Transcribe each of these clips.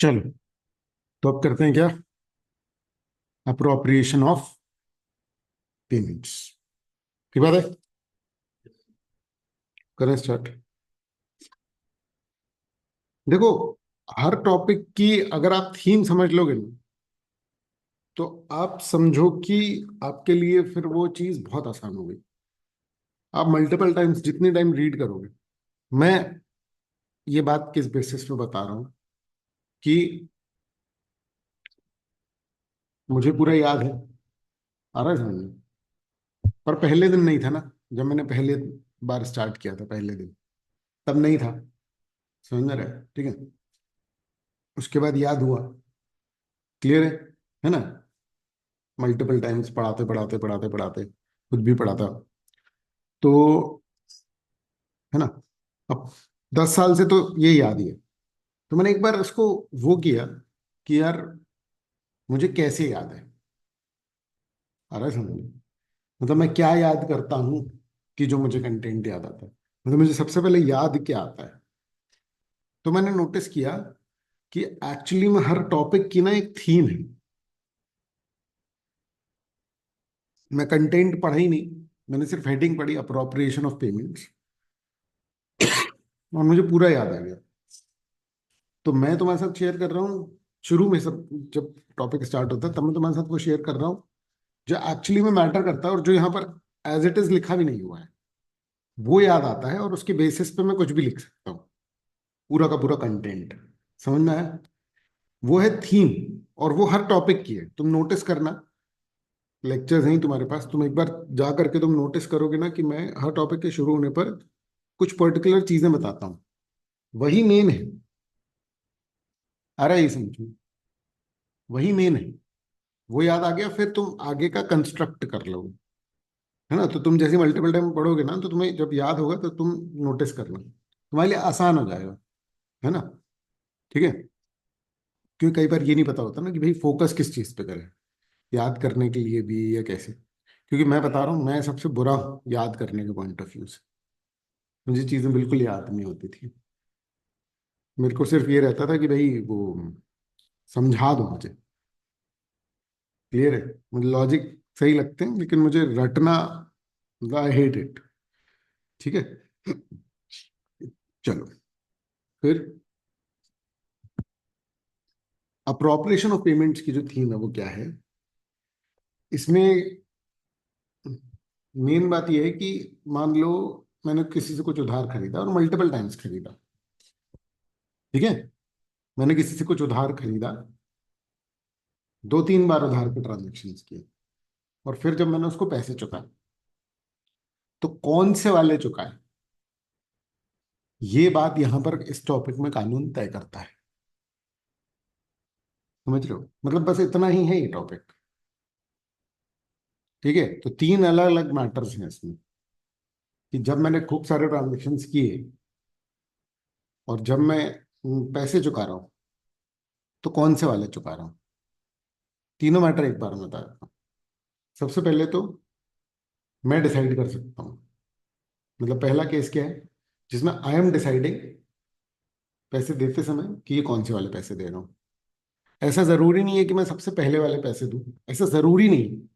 चलो, तो अब करते हैं क्या? अप्रोप्रिएशन ऑफ पेमेंट्स की बात है। करें स्टार्ट। देखो, हर टॉपिक की अगर आप थीम समझ लोगे ना, तो आप समझो कि आपके लिए फिर वो चीज बहुत आसान हो गई। आप मल्टीपल टाइम्स जितने टाइम रीड करोगे। मैं ये बात किस बेसिस पे बता रहा हूं कि मुझे पूरा याद है। आ रहा है समझ में? पर पहले दिन नहीं था ना। जब मैंने पहले बार स्टार्ट किया था, पहले दिन तब नहीं था। समझ रहे हैं? ठीक है। उसके बाद याद हुआ। क्लियर है ना? मल्टीपल टाइम्स पढ़ाते पढ़ाते पढ़ाते पढ़ाते खुद भी पढ़ाता। तो है ना? अब 10 साल से तो ये याद ही है। तो मैंने एक बार उसको वो किया कि यार मुझे कैसे याद है। आ रहा है समझ में? मतलब मैं क्या याद करता हूँ कि जो मुझे कंटेंट याद आता है। मतलब मुझे सबसे पहले याद क्या आता है। तो मैंने नोटिस किया कि एक्चुअली में हर टॉपिक की ना एक थीम है। मैं कंटेंट पढ़ा ही नहीं। मैंने सिर्फ हेडिंग पढ़ी, अप्रोप्रिएशन ऑफ पेमेंट्स। और मुझे पूरा याद आ गया। तो मैं तुम्हारे साथ शेयर कर रहा हूँ। शुरू में सब जब टॉपिक स्टार्ट होता है तब मैं तुम्हारे साथ वो शेयर कर रहा हूँ जो एक्चुअली में मैटर करता है और जो यहाँ पर एज इट इज लिखा भी नहीं हुआ है। वो याद आता है और उसके बेसिस पे मैं कुछ भी लिख सकता हूँ। पूरा का पूरा कंटेंट समझ में आया? वो है थीम। और वो हर टॉपिक की है, तुम नोटिस करना। लेक्चर्स हैं तुम्हारे पास, तुम एक बार जा करके तुम नोटिस करोगे ना कि मैं हर टॉपिक के शुरू होने पर कुछ पर्टिकुलर चीजें बताता हूँ। वही मेन है। आ रहा है ये समझ में? वही मेन है। वो याद आ गया, फिर तुम आगे का कंस्ट्रक्ट कर लोगे। है ना? तो तुम जैसे मल्टीपल टाइम पढ़ोगे ना, तो तुम्हें जब याद होगा तो तुम नोटिस करना, तुम्हारे लिए आसान हो जाएगा। है ना? ठीक है। क्योंकि कई बार ये नहीं पता होता ना कि भाई फोकस किस चीज पे करें, याद करने के लिए भी या कैसे। क्योंकि मैं बता रहा हूँ, मैं सबसे बुरा हूँ याद करने के पॉइंट ऑफ व्यू से। मुझे चीजें बिल्कुल याद नहीं होती थी। मेरे को सिर्फ ये रहता था कि भाई वो समझा दो मुझे। क्लियर है? मुझे लॉजिक सही लगते हैं लेकिन मुझे रटना, आई हेट इट। ठीक है। चलो, फिर अप्रोप्रिएशन ऑफ पेमेंट्स की जो थीम है वो क्या है? इसमें मेन बात यह है कि मान लो मैंने किसी से कुछ उधार खरीदा और मल्टीपल टाइम्स खरीदा। ठीक है। मैंने किसी से कुछ उधार खरीदा, 2-3 बार उधार के ट्रांजेक्शन किए। और फिर जब मैंने उसको पैसे चुकाए, तो कौन से वाले चुकाए, ये बात यहां पर इस टॉपिक में कानून तय करता है। समझ रहे हो? मतलब बस इतना ही है ये टॉपिक। ठीक है। तो 3 अलग अलग मैटर्स हैं इसमें कि जब मैंने खूब सारे ट्रांजेक्शन किए और जब मैं पैसे चुका रहा हूँ, तो कौन से वाले चुका रहा हूँ। तीनों मैटर एक बार में बता देता हूँ। सबसे पहले तो मैं डिसाइड कर सकता हूँ। मतलब पहला केस क्या है, जिसमें आई एम डिसाइडिंग पैसे देते समय कि ये कौन से वाले पैसे दे रहा हूँ। ऐसा जरूरी नहीं है कि मैं सबसे पहले वाले पैसे दूं। ऐसा जरूरी नहीं है।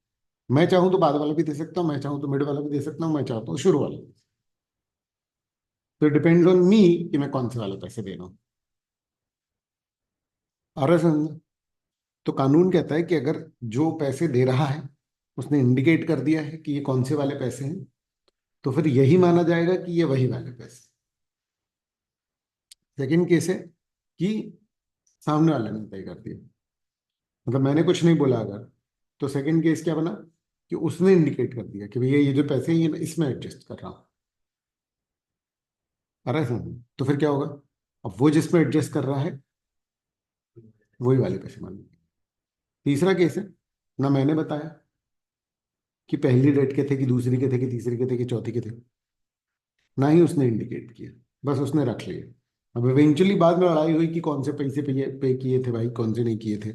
मैं चाहूं तो बाद वाला भी दे सकता हूँ, मैं चाहूं तो मिड वाला भी दे सकता हूँ, मैं चाहता हूँ शुरू वाला। तो डिपेंड ऑन मी कि मैं कौन से वाले पैसे दे रहा हूँ। और तो कानून कहता है कि अगर जो पैसे दे रहा है उसने इंडिकेट कर दिया है कि ये कौन से वाले पैसे हैं, तो फिर यही माना जाएगा कि ये वही वाले पैसे। सेकंड केस है कि सामने वाले ने तय कर दिया। मतलब मैंने कुछ नहीं बोला अगर, तो सेकंड केस क्या बना कि उसने इंडिकेट कर दिया कि भैया ये जो पैसे हैं ये मैं इसमें एडजस्ट कर रहा हूँ। आ रहा है समझ में? तो फिर क्या होगा? अब वो जिसमें एडजस्ट कर रहा है वही वाले पैसे मानेंगे। तीसरा केस है, ना मैंने बताया कि पहली डेट के थे कि दूसरी के थे कि तीसरी के थे कि चौथी के थे। ना ही उसने इंडिकेट किया, बस उसने रख लिया। अब इवेंचुअली बाद में लड़ाई हुई कि कौन से पैसे पे किए थे भाई, कौन से नहीं किए थे।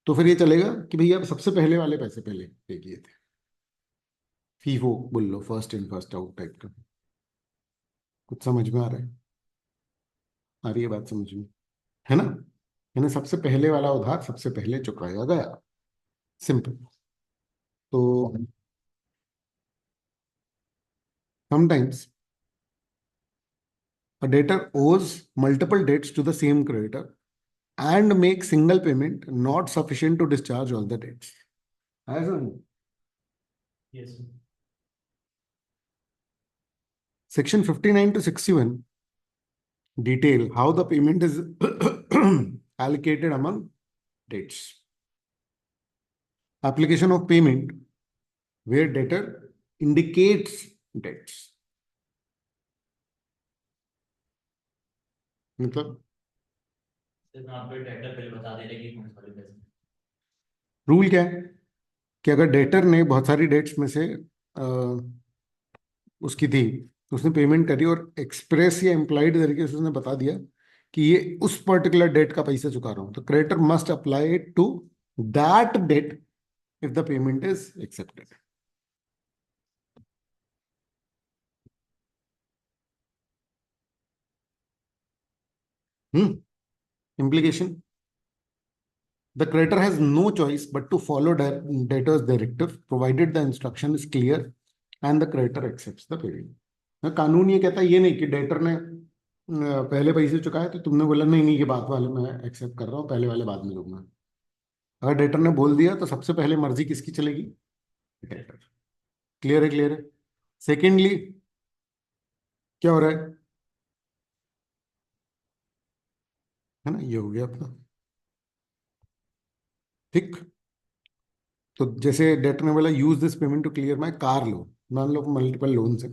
तो फिर ये चलेगा कि भैया अब सबसे पहले वाले पैसे पहले पे किए थे। फीफो बोल लो, first in first out type का। कुछ समझ में आ रहा है? आ रही है बात समझ में? है ना? यानी सबसे पहले वाला उधार सबसे पहले चुकाया गया। सिंपल। तो sometimes a debtor owes multiple debts to the same creditor and make single payment not sufficient to discharge all the debts. ऐसा नहीं। Yes. Section 59 to 61 detail how the payment is allocated among debts. Application of payment where debtor indicates debts. मतलब यहाँ पे debtor पहले बता दे रहे कि कौन सा वाले पैसे। रूल क्या है कि अगर डेटर ने बहुत सारी डेट्स में से उसकी थी, उसने पेमेंट करी और एक्सप्रेस या इम्प्लाइड तरीके से उसने बता दिया कि ये उस पर्टिकुलर डेट का पैसा चुका रहा हूं, तो creditor must apply it to that debt if the payment is accepted. Implication: the creditor has no choice but to follow debtor's directive provided the instruction is clear and the creditor accepts the payment. कानून ये कहता है ये नहीं कि debtor ने पहले पैसे चुकाए तो तुमने बोला नहीं नहीं ये बात वाले मैं एक्सेप्ट कर रहा हूँ, पहले वाले बाद में दूंगा। अगर डेटर ने बोल दिया तो सबसे पहले मर्जी किसकी चलेगी? डेटर। क्लियर है? क्लियर है। सेकेंडली क्या हो रहा है ना, ये हो गया अपना। ठीक। तो जैसे डेटर ने बोला use this payment to clear my car loan, मान लो मल्टीपल लोन है,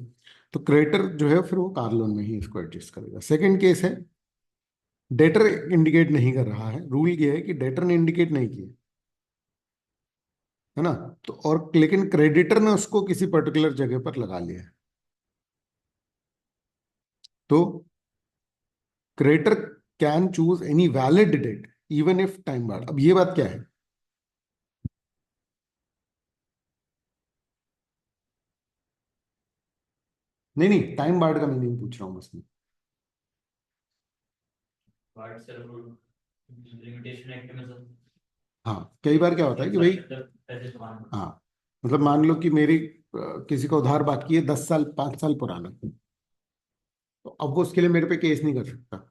तो क्रेडिटर जो है फिर वो कार लोन में ही इसको एडजस्ट करेगा। सेकंड केस है डेटर इंडिकेट नहीं कर रहा है, रूल ये है कि डेटर ने इंडिकेट नहीं किया है ना, तो और लेकिन क्रेडिटर ने उसको किसी पर्टिकुलर जगह पर लगा लिया है, तो creditor can choose any valid debt even if time barred. अब ये बात क्या है? नहीं नहीं, टाइम बार्ड का मीनिंग पूछ रहा हूं बस मैं। कार्ड से लिमिटेशन एक्ट में सर। हाँ, कई बार क्या होता है कि भाई, पैसे चुकाने। हाँ मतलब मान लो कि मेरी किसी का उधार बाकी है 10 साल 5 साल पुराना, तो अब वो उसके लिए मेरे पे केस नहीं कर सकता।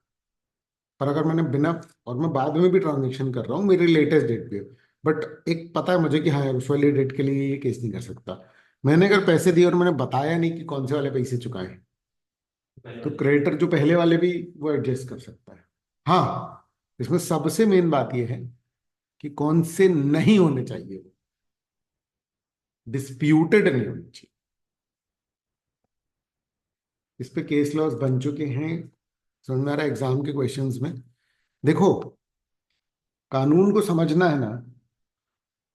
पर अगर मैंने बिना, और मैं बाद में भी ट्रांजेक्शन कर रहा हूँ मेरी लेटेस्ट डेट पे, बट एक पता है मुझे कि हाँ उस वाली डेट के लिए ये केस नहीं कर सकता। मैंने अगर पैसे दिए और मैंने बताया नहीं कि कौन से वाले पैसे चुकाए, पहले तो वाले। क्रेडिटर जो पहले वाले भी वो एडजस्ट कर सकता है। हाँ, इसमें सबसे मेन बात यह है कि कौन से नहीं होने चाहिए, वो डिस्प्यूटेड नहीं होने चाहिए। इस पे केस लॉज बन चुके हैं, समझ में आ रहा है एग्जाम के क्वेश्चंस में। देखो, कानून को समझना है ना,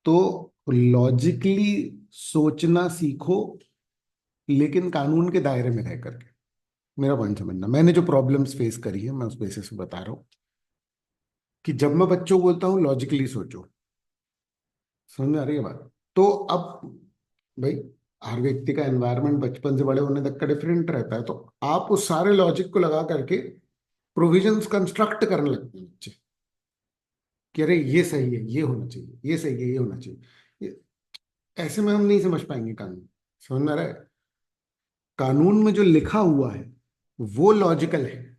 तो लॉजिकली सोचना सीखो, लेकिन कानून के दायरे में रह करके। मेरा पॉइंट समझना, मैंने जो प्रॉब्लम्स फेस करी है मैं उस बेसिस पे बता रहा हूँ कि जब मैं बच्चों को बोलता हूँ लॉजिकली सोचो, समझ में आ रही है बात? तो अब भाई हर व्यक्ति का एनवायरनमेंट बचपन से बड़े होने तक का डिफरेंट रहता है, तो आप उस सारे लॉजिक को लगा करके प्रोविजंस कंस्ट्रक्ट करने लगते हैं बच्चे कि अरे ये सही है ये होना चाहिए, ये सही है ये होना चाहिए। ऐसे में हम नहीं समझ पाएंगे कानून। समझ में आ रहा है? कानून में जो लिखा हुआ है वो लॉजिकल है,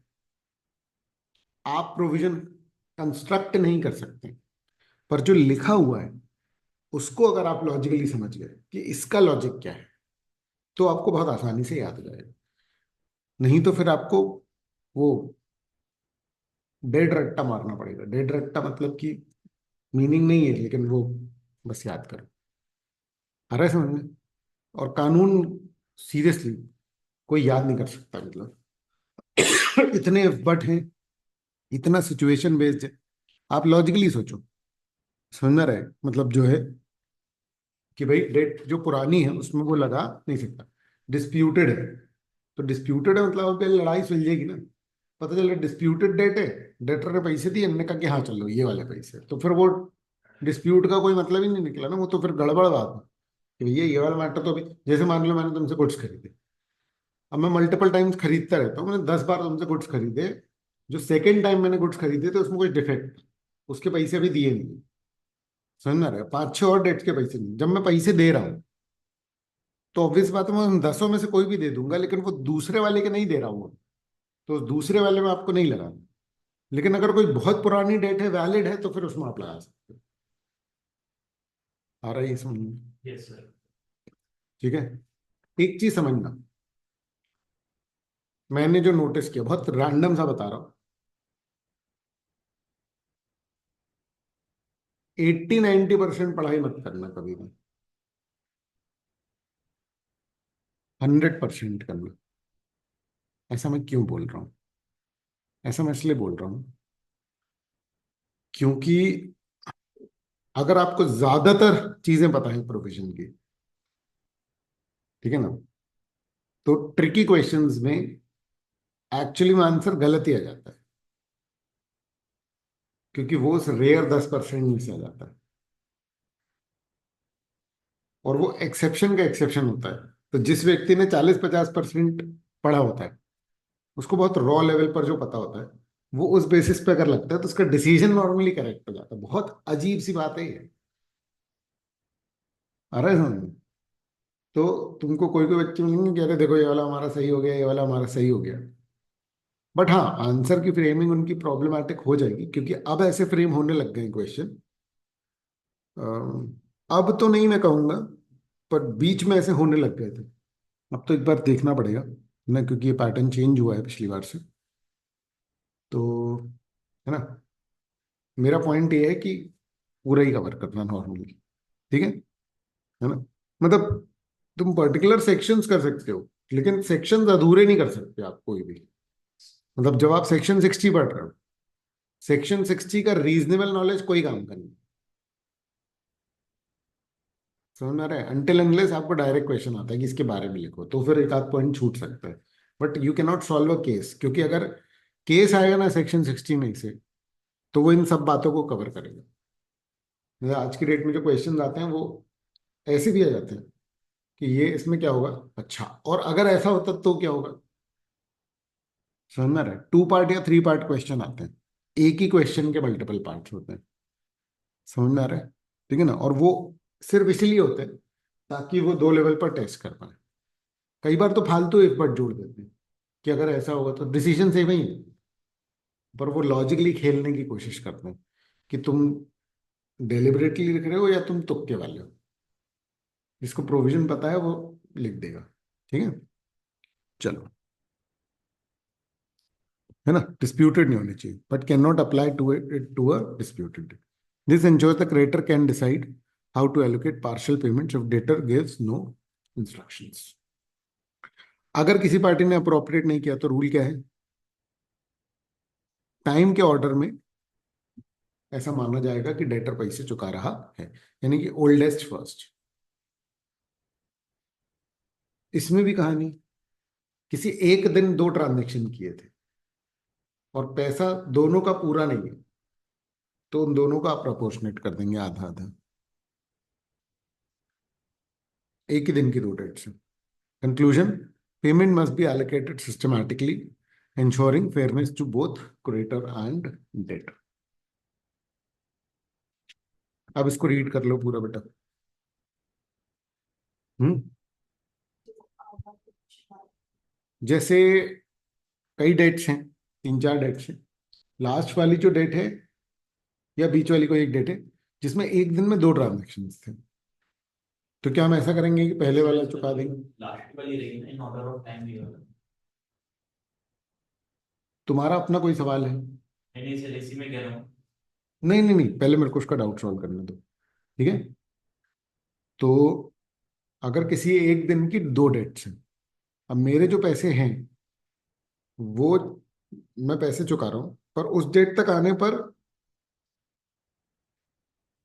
आप प्रोविजन कंस्ट्रक्ट नहीं कर सकते, पर जो लिखा हुआ है उसको अगर आप लॉजिकली समझ गए कि इसका लॉजिक क्या है, तो आपको बहुत आसानी से याद हो जाएगा। नहीं तो फिर आपको वो डेड रट्टा मारना पड़ेगा। डेड रट्टा मतलब कि मीनिंग नहीं है, लेकिन वो बस याद करो। आ रहा है समझ में? और कानून सीरियसली कोई याद नहीं कर सकता, मतलब इतने बट हैं, इतना सिचुएशन बेस्ड है। आप लॉजिकली सोचो, समझ में रहे मतलब जो है कि भाई डेट जो पुरानी है उसमें वो लगा नहीं सकता, डिस्प्यूटेड है, तो डिस्प्यूटेड है मतलब अब पे लड़ाई सुलझेगी ना। पता चला डिस्प्यूटेड डेट है, डेटर ने पैसे दिए, हमने कहा कि हाँ चलो ये वाले पैसे, तो फिर वो डिस्प्यूट का कोई मतलब ही नहीं निकला ना, वो तो फिर गड़बड़ बात है कि भैया ये वाला मैटर तो अभी, जैसे मान लो मैंने तुमसे गुड्स खरीदे, अब मैं मल्टीपल टाइम्स खरीदता रहता हूँ, मैंने 10 बार तुमसे गुड्स खरीदे, जो सेकेंड टाइम मैंने गुड्स खरीदे थे उसमें कुछ डिफेक्ट, उसके पैसे अभी दिए नहीं, समझ में आ रहा है? 5-6 और डेट्स के पैसे नहीं। जब मैं पैसे दे रहा हूँ तो ऑब्वियस बात है मैं उन 10 में से कोई भी दे दूंगा, लेकिन वो दूसरे वाले के नहीं दे रहा हूँ, तो दूसरे वाले में आपको नहीं लगाना। लेकिन अगर कोई बहुत पुरानी डेट है, वैलिड है, तो फिर उसमें आप लगा सकते हो। आ रहा है ये समझ में? Yes sir. ठीक है। एक चीज समझना, मैंने जो नोटिस किया, बहुत रैंडम सा बता रहा हूँ, 80-90% पढ़ाई मत करना कभी भी, 100% करना। ऐसा मैं क्यों बोल रहा हूँ? ऐसा मैं इसलिए बोल रहा हूँ क्योंकि अगर आपको ज्यादातर चीजें पता है प्रोफेशन की, ठीक है ना, तो ट्रिकी क्वेश्चंस में एक्चुअली में आंसर गलत ही आ जाता है, क्योंकि वो उस रेयर 10% में से आ जाता है, और वो एक्सेप्शन का एक्सेप्शन होता है। तो जिस व्यक्ति ने 40-50% पढ़ा होता है, उसको बहुत रॉ लेवल पर जो पता होता है, वो उस बेसिस पे अगर लगता है तो उसका डिसीजन नॉर्मली करेक्ट हो जाता है। बहुत अजीब सी बात है ये। आ रहा है समझ में? तो तुमको कोई कोई व्यक्ति मिलेंगे कह रहे देखो ये वाला हमारा सही हो गया, ये वाला हमारा सही हो गया, बट हाँ आंसर की फ्रेमिंग उनकी प्रॉब्लमेटिक हो जाएगी, क्योंकि अब ऐसे फ्रेम होने लग गए क्वेश्चन। अब तो नहीं मैं कहूंगा, पर बीच में ऐसे होने लग गए थे। अब तो एक बार देखना पड़ेगा ना, क्योंकि ये पैटर्न चेंज हुआ है पिछली बार से। तो है ना, मेरा पॉइंट ये है कि पूरा ही कवर करना नॉर्मली, ठीक है ना? मतलब तुम पर्टिकुलर सेक्शंस कर सकते हो, लेकिन सेक्शंस अधूरे नहीं कर सकते आप कोई भी। मतलब जब आप सेक्शन 60 पढ़ रहे हो, सेक्शन 60 का रीजनेबल नॉलेज कोई काम का नहीं। समझ में आ रहा है? अनटिल अनलेस आपको डायरेक्ट क्वेश्चन आता है कि इसके बारे में लिखो, तो फिर एक आध पॉइंट छूट सकता है। But you can not solve a case, क्योंकि अगर केस आएगा ना सेक्शन 60 में से, तो वो इन सब बातों को कवर करेगा। मतलब आज की डेट में जो क्वेश्चन आते हैं वो ऐसे भी आ जाते हैं कि ये इसमें क्या होगा, अच्छा, और अगर ऐसा होता तो क्या होगा। समझ में आ रहा है? 2 पार्ट या 3 पार्ट क्वेश्चन आते हैं, एक ही क्वेश्चन के मल्टीपल पार्ट्स होते हैं। समझ में आ रहा है? ठीक है ना? और वो सिर्फ इसलिए होते हैं ताकि वो 2 लेवल पर टेस्ट कर पाए। कई बार तो फालतू एक बार जोड़ देते हैं कि अगर ऐसा होगा तो डिसीजन सेम ही है, पर वो लॉजिकली खेलने की कोशिश करते हैं कि तुम डेलिबरेटली लिख रहे हो या तुम तुक्के वाले हो। जिसको प्रोविजन पता है वो लिख देगा। ठीक है, चलो। है ना? डिस्प्यूटेड नहीं होनी चाहिए, but can not apply it to it to डिस्प्यूटेड। This ensures the creditor can decide how to allocate partial payments if debtor gives no instructions। अगर किसी पार्टी ने अप्रोप्रिएट नहीं किया तो रूल क्या है? टाइम के ऑर्डर में ऐसा माना जाएगा कि डेटर पैसे चुका रहा है, यानी कि ओल्डेस्ट फर्स्ट। इसमें भी कहानी, किसी एक दिन 2 ट्रांजेक्शन किए थे और पैसा दोनों का पूरा नहीं है, तो उन दोनों का आप प्रोपोर्शनेट कर देंगे आधा आधा। एक ही दिन की 2 debts. Conclusion, payment must be allocated systematically, ensuring fairness to both creditor and debtor। अब इसको रीड कर लो पूरा बेटा। हम्म जैसे कई डेट्स हैं, 3-4 डेट्स हैं। लास्ट वाली जो डेट है या बीच वाली कोई एक डेट है जिसमें एक दिन में 2 ट्रांजेक्शन थे, तो क्या हम ऐसा करेंगे कि पहले वाला चुका देंगे? लास्ट वाली रहेगी ना, इन ऑर्डर ऑफ टाइम भी होगा। तुम्हारा अपना कोई सवाल है? नहीं सर, इसी में कह रहा हूँ। नहीं नहीं नहीं, पहले मेरे को उसका डाउट सॉल्व करने दो। ठीक है, तो अगर किसी एक दिन की 2 डेट्स हैं, अब मेरे जो पैसे हैं वो मैं पैसे चुका रहा हूँ, पर उस डेट तक आने पर,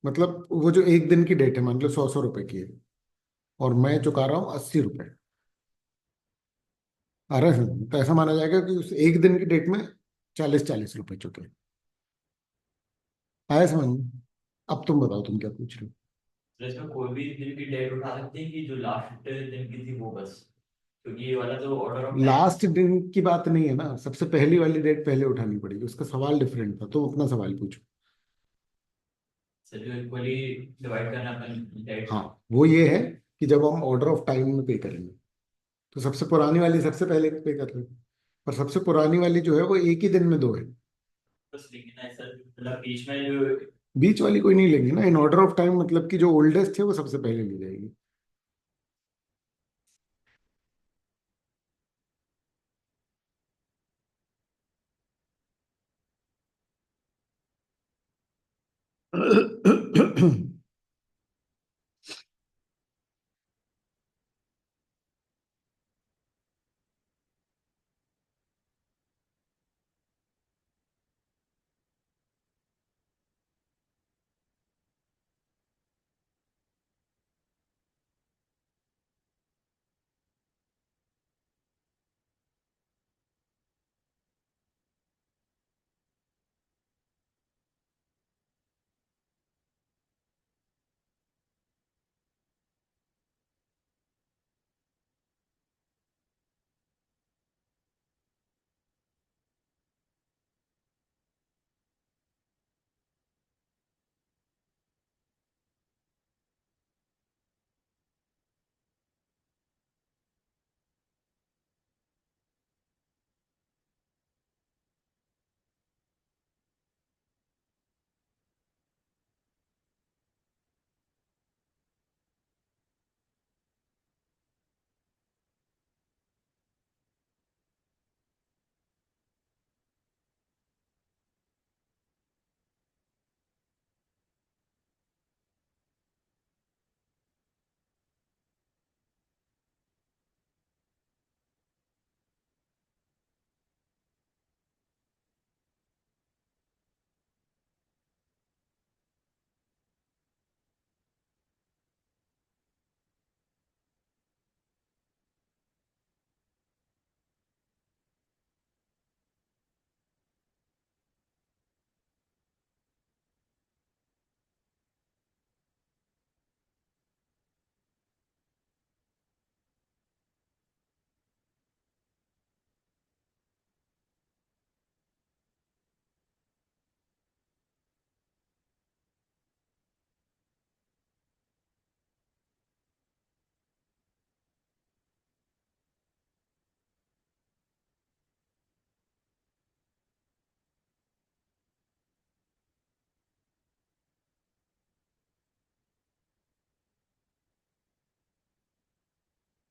मतलब वो जो एक दिन की डेट है मान लो 100-100 रुपए की है, और मैं चुका रहा हूँ 80 रुपए। आ रहा है समझ में? तो ऐसा माना जाएगा कि उस एक दिन की डेट में 40-40 रुपए चुके। आया समझ में? अब तुम बताओ तुम क्या पूछ रहे हो। तो इसमें कोई भी दिन की डेट उठा सकते हैं कि जो लास्ट दिन की थी वो बस, क्योंकि ये वाला जो ऑर्डर ऑफ टाइम। लास्ट दिन की बात नहीं है ना, सबसे पहली वाली डेट पहले उठानी पड़ेगी। उसका सवाल डिफरेंट था, तो अपना सवाल पूछो। सर जो इक्वली डिवाइड करना अपन डेट। हाँ, वो ये है कि जब हम ऑर्डर ऑफ टाइम में पे करेंगे तो सबसे पुरानी वाली सबसे पहले पे कर रहे हैं, और सबसे पुरानी वाली जो है वो एक ही दिन में दो है। बस लेकिन है सर, मतलब बीच में जो बीच वाली कोई नहीं लेंगे ना, इन ऑर्डर ऑफ टाइम, मतलब कि जो ओल्डेस्ट है वो सबसे पहले ली जाएगी।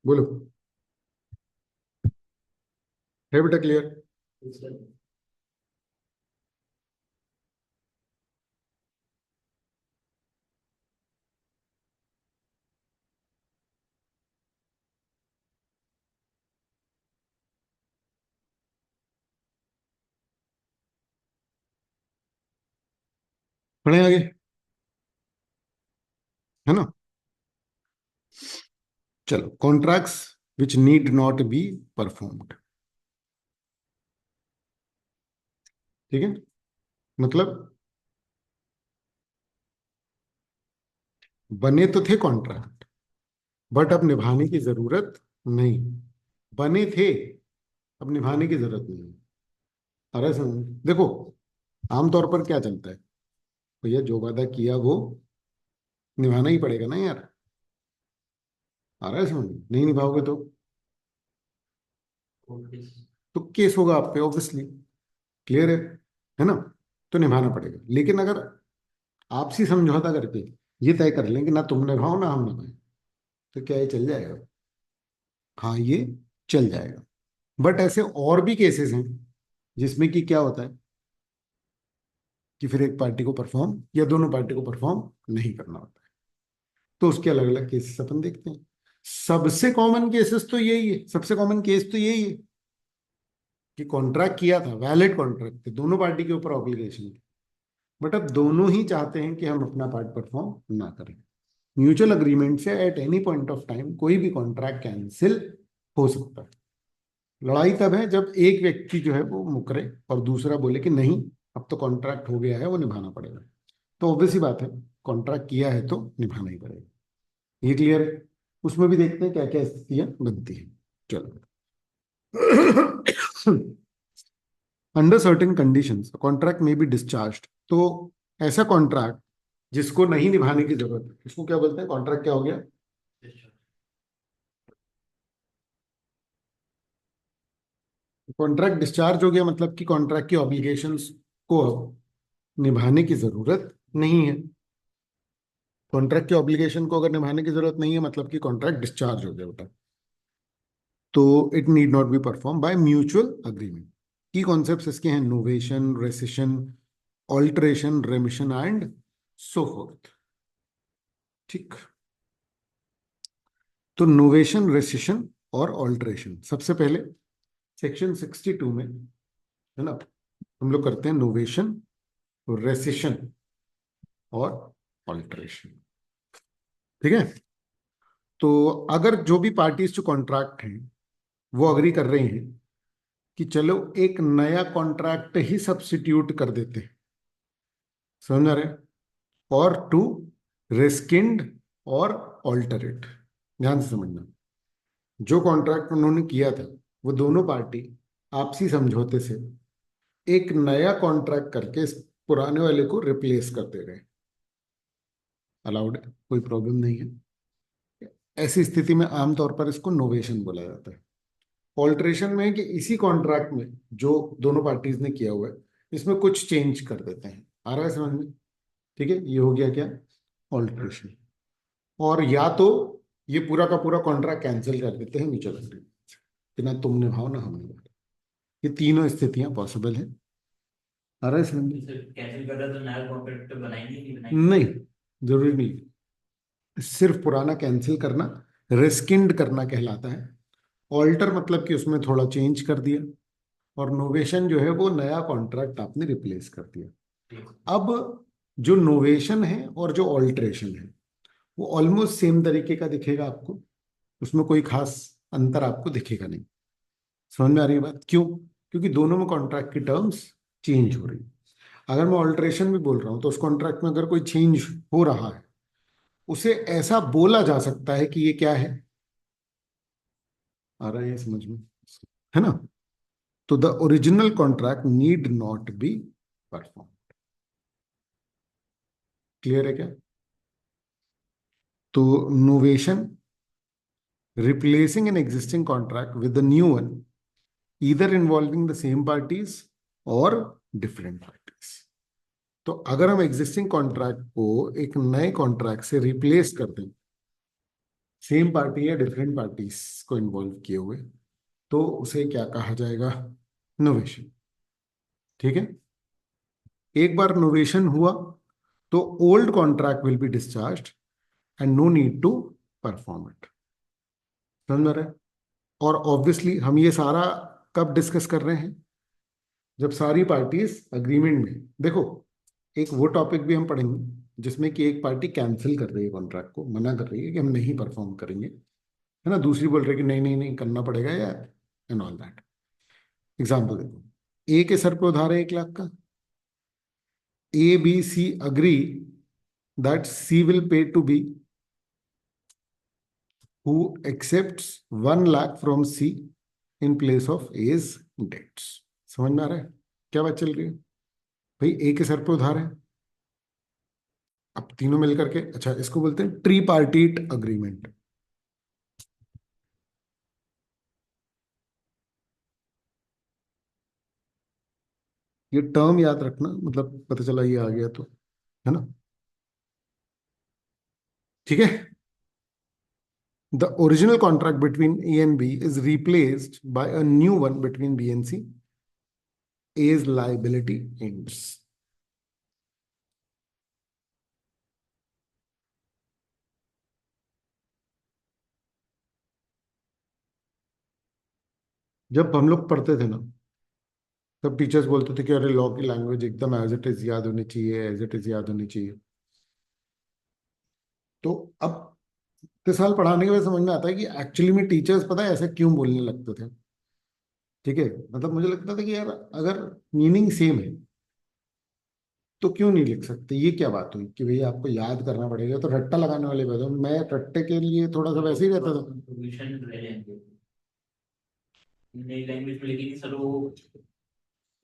बोलो। है बेटा क्लियर? पढ़े आगे, है ना? चलो, contracts which need not be performed. ठीक है, मतलब बने तो थे कॉन्ट्रैक्ट, बट अब निभाने की जरूरत नहीं। बने थे, अब निभाने की जरूरत नहीं। अरे समझ, देखो, आमतौर पर क्या चलता है, भैया जो वादा किया वो निभाना ही पड़ेगा ना यार। आ रहा है समझ? नहीं निभाओगे तो केस होगा आप पे, ऑब्वियसली। क्लियर है ना? तो निभाना पड़ेगा, लेकिन अगर आपसी समझौता करके ये तय कर लें कि ना तुम निभाओ ना हम निभाएं, तो क्या ये चल जाएगा? हाँ, ये चल जाएगा। बट ऐसे और भी केसेस हैं जिसमें कि क्या होता है कि फिर एक पार्टी को परफॉर्म या दोनों पार्टी को परफॉर्म नहीं करना होता है, तो उसके अलग अलग केसेस अपन देखते हैं। सबसे कॉमन केसेस तो यही है, सबसे कॉमन केस तो यही है कि कॉन्ट्रैक्ट किया था, वैलिड कॉन्ट्रैक्ट थे, दोनों पार्टी के ऊपर ऑब्लिगेशन थी, बट अब दोनों ही चाहते हैं कि हम अपना पार्ट परफॉर्म ना करें। म्यूचुअल अग्रीमेंट से at any point of time कोई भी कॉन्ट्रैक्ट कैंसिल हो सकता है। लड़ाई तब है जब एक व्यक्ति जो है वो मुकरे और दूसरा बोले कि नहीं, अब तो कॉन्ट्रैक्ट हो गया है, वो निभाना पड़ेगा। तो ऑब्वियस ही बात है, कॉन्ट्रैक्ट किया है तो निभाना ही पड़ेगा। ये क्लियर है? उसमें भी देखते हैं क्या क्या स्थितियां बनती है। चलो। अंडर सर्टेन कंडीशंस कॉन्ट्रैक्ट में बी डिस्चार्ज। तो ऐसा कॉन्ट्रैक्ट जिसको नहीं निभाने की जरूरत है, इसको क्या बोलते हैं? कॉन्ट्रैक्ट क्या हो गया? कॉन्ट्रैक्ट डिस्चार्ज हो गया, मतलब कि कॉन्ट्रैक्ट की ऑब्लिगेशंस को अब निभाने की जरूरत नहीं है। कॉन्ट्रैक्ट की ऑब्लिगेशन को अगर निभाने की जरूरत नहीं है, मतलब कि कॉन्ट्रैक्ट डिस्चार्ज हो गया बेटा। तो it need not be perform by mutual agreement. की कॉन्सेप्ट्स इसके हैं: novation, rescission, alteration, रेमिशन and so fourth. ठीक। तो नोवेशन, रेसिशन और ऑल्टरेशन, सबसे पहले सेक्शन 62 में, है ना, हम लोग करते हैं नोवेशन, रेसिशन और ऑल्टरेशन। ठीक है। तो अगर जो भी पार्टीज टू कॉन्ट्रैक्ट हैं वो अग्री कर रहे हैं कि चलो एक नया कॉन्ट्रैक्ट ही सब्स्टिट्यूट कर देते हैं, समझ आ रहे हैं? और टू रेस्किंड और ऑल्टरेट, ध्यान से समझना। जो कॉन्ट्रैक्ट उन्होंने किया था वो दोनों पार्टी आपसी समझौते से एक नया कॉन्ट्रैक्ट करके इस पुराने वाले को रिप्लेस कर दे रहे हैं। अलाउड है, कोई प्रॉब्लम नहीं है। ऐसी स्थिति में आमतौर पर इसको नोवेशन बोला जाता है। ऑल्ट्रेशन में है कि इसी कॉन्ट्रैक्ट में जो दोनों पार्टीज ने किया हुआ है इसमें कुछ चेंज कर देते हैं। आ रहा है समझ में? ठीक है, ये हो गया क्या? ऑल्ट्रेशन। और या तो ये पूरा का पूरा कॉन्ट्रैक्ट कैंसिल कर देते हैं म्यूचुअल एग्रीमेंट कि ना तुम निभाओ ना हम निभाओ। ये तीनों स्थितियां पॉसिबल है। आ रहा है समझ में? कैंसिल कर रहा तो नया कॉन्ट्रैक्ट बनाएंगे कि बनाएंगे? नहीं, जरूरी नहीं। सिर्फ पुराना कैंसिल करना रिस्किंड करना कहलाता है। ऑल्टर मतलब कि उसमें थोड़ा चेंज कर दिया, और नोवेशन जो है वो नया कॉन्ट्रैक्ट आपने रिप्लेस कर दिया। अब जो नोवेशन है और जो ऑल्ट्रेशन है वो ऑलमोस्ट सेम तरीके का दिखेगा आपको, उसमें कोई खास अंतर आपको दिखेगा नहीं। समझ में आ रही है बात? क्यों? क्योंकि दोनों में कॉन्ट्रैक्ट की टर्म्स चेंज हो रही है। अगर मैं ऑल्ट्रेशन भी बोल रहा हूँ तो उस कॉन्ट्रैक्ट में अगर कोई चेंज हो रहा है उसे ऐसा बोला जा सकता है कि ये क्या है। आ रहा है ये समझ में? है ना? तो the original contract need not be perform. Clear है क्या? तो novation, replacing an existing contract with a new one, either involving the same parties or different parties। तो अगर हम एग्जिस्टिंग कॉन्ट्रैक्ट को एक नए कॉन्ट्रैक्ट से रिप्लेस कर दें, सेम पार्टी या डिफरेंट पार्टीज को इन्वॉल्व किए हुए, तो उसे क्या कहा जाएगा? नोवेशन। ठीक है। एक बार नोवेशन हुआ तो old contract will be discharge and no need to perform it. समझ में आ रहा है? और ऑब्वियसली हम ये सारा कब डिस्कस कर रहे हैं? जब सारी पार्टीज अग्रीमेंट में। देखो, एक वो टॉपिक भी हम पढ़ेंगे जिसमें कि एक पार्टी कैंसिल कर रही है कॉन्ट्रैक्ट को, मना कर रही है कि हम नहीं परफॉर्म करेंगे, है ना, दूसरी बोल रही है कि नहीं नहीं नहीं करना पड़ेगा, या एंड ऑल दैट। एग्जाम्पल देखो, ए के सर पे उधार है 1 लाख का। A B C agree that C will pay to B, who accepts 1 lakh from C in place of A's debts. समझ में आ रहा है क्या बात चल रही है? भाई ए के सर पे उधार है, अब तीनों मिलकर के, अच्छा इसको बोलते हैं ट्री पार्टीट अग्रीमेंट। ये टर्म याद रखना, मतलब पता चला ये आ गया तो, है ना? ठीक है। The original contract between A and B is replaced by a new one between B and C A's liability ends. जब हम लोग पढ़ते थे ना, तब टीचर्स बोलते थे कि अरे लॉ की लैंग्वेज एकदम एज इट इज याद होनी चाहिए, एज इट इज याद होनी चाहिए। तो अब इतने साल पढ़ाने के बाद समझ में आता है कि एक्चुअली में टीचर्स पता है ऐसे क्यों बोलने लगते थे। ठीक है, मतलब मुझे लगता था कि यार अगर मीनिंग सेम है तो क्यों नहीं लिख सकते? ये क्या बात हुई कि भैया आपको याद करना पड़ेगा, तो रट्टा लगाने वाले बात हो। मैं रट्टे के लिए थोड़ा सा वैसे ही रहता था। प्रोविजन रह जाएंगे नई लैंग्वेज में, लेकिन सर वो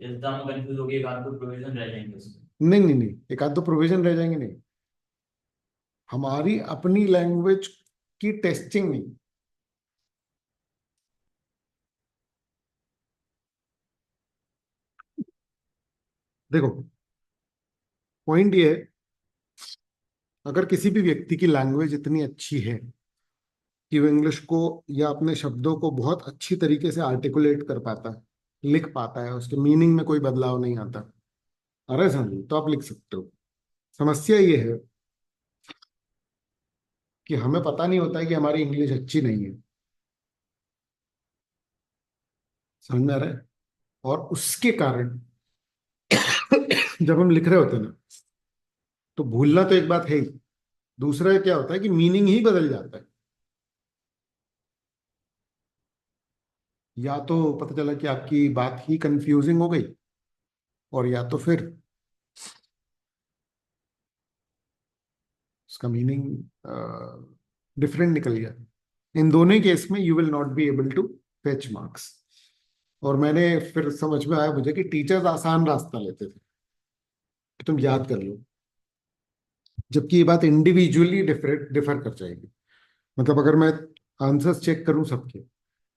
इस दाम कंफ्यूज हो गया, एक आध तो प्रोविजन रह जाएंगे उसमें। नहीं नहीं नहीं, एक आध दो प्रोविजन रह जाएंगे नहीं, हमारी अपनी लैंग्वेज की टेस्टिंग नहीं। देखो, पॉइंट ये है, अगर किसी भी व्यक्ति की लैंग्वेज इतनी अच्छी है कि वो इंग्लिश को या अपने शब्दों को बहुत अच्छी तरीके से आर्टिकुलेट कर पाता है, लिख पाता है, उसके मीनिंग में कोई बदलाव नहीं आता, अरे समझो, तो आप लिख सकते हो। समस्या ये है कि हमें पता नहीं होता है कि हमारी इंग्लिश अच्छी नहीं है। समझ में आ रहा है? और उसके कारण जब हम लिख रहे होते हैं ना, तो भूलना तो एक बात है ही, दूसरा क्या होता है कि मीनिंग ही बदल जाता है। या तो पता चला कि आपकी बात ही कंफ्यूजिंग हो गई, और या तो फिर उसका मीनिंग डिफरेंट निकल गया। इन दोनों केस में you will not be able to fetch marks. और मैंने फिर समझ में आया मुझे कि टीचर्स आसान रास्ता लेते थे कि तुम याद कर लो, जबकि ये बात इंडिविजुअली डिफर डिफर कर जाएगी। मतलब अगर मैं आंसर्स चेक करूं सबके,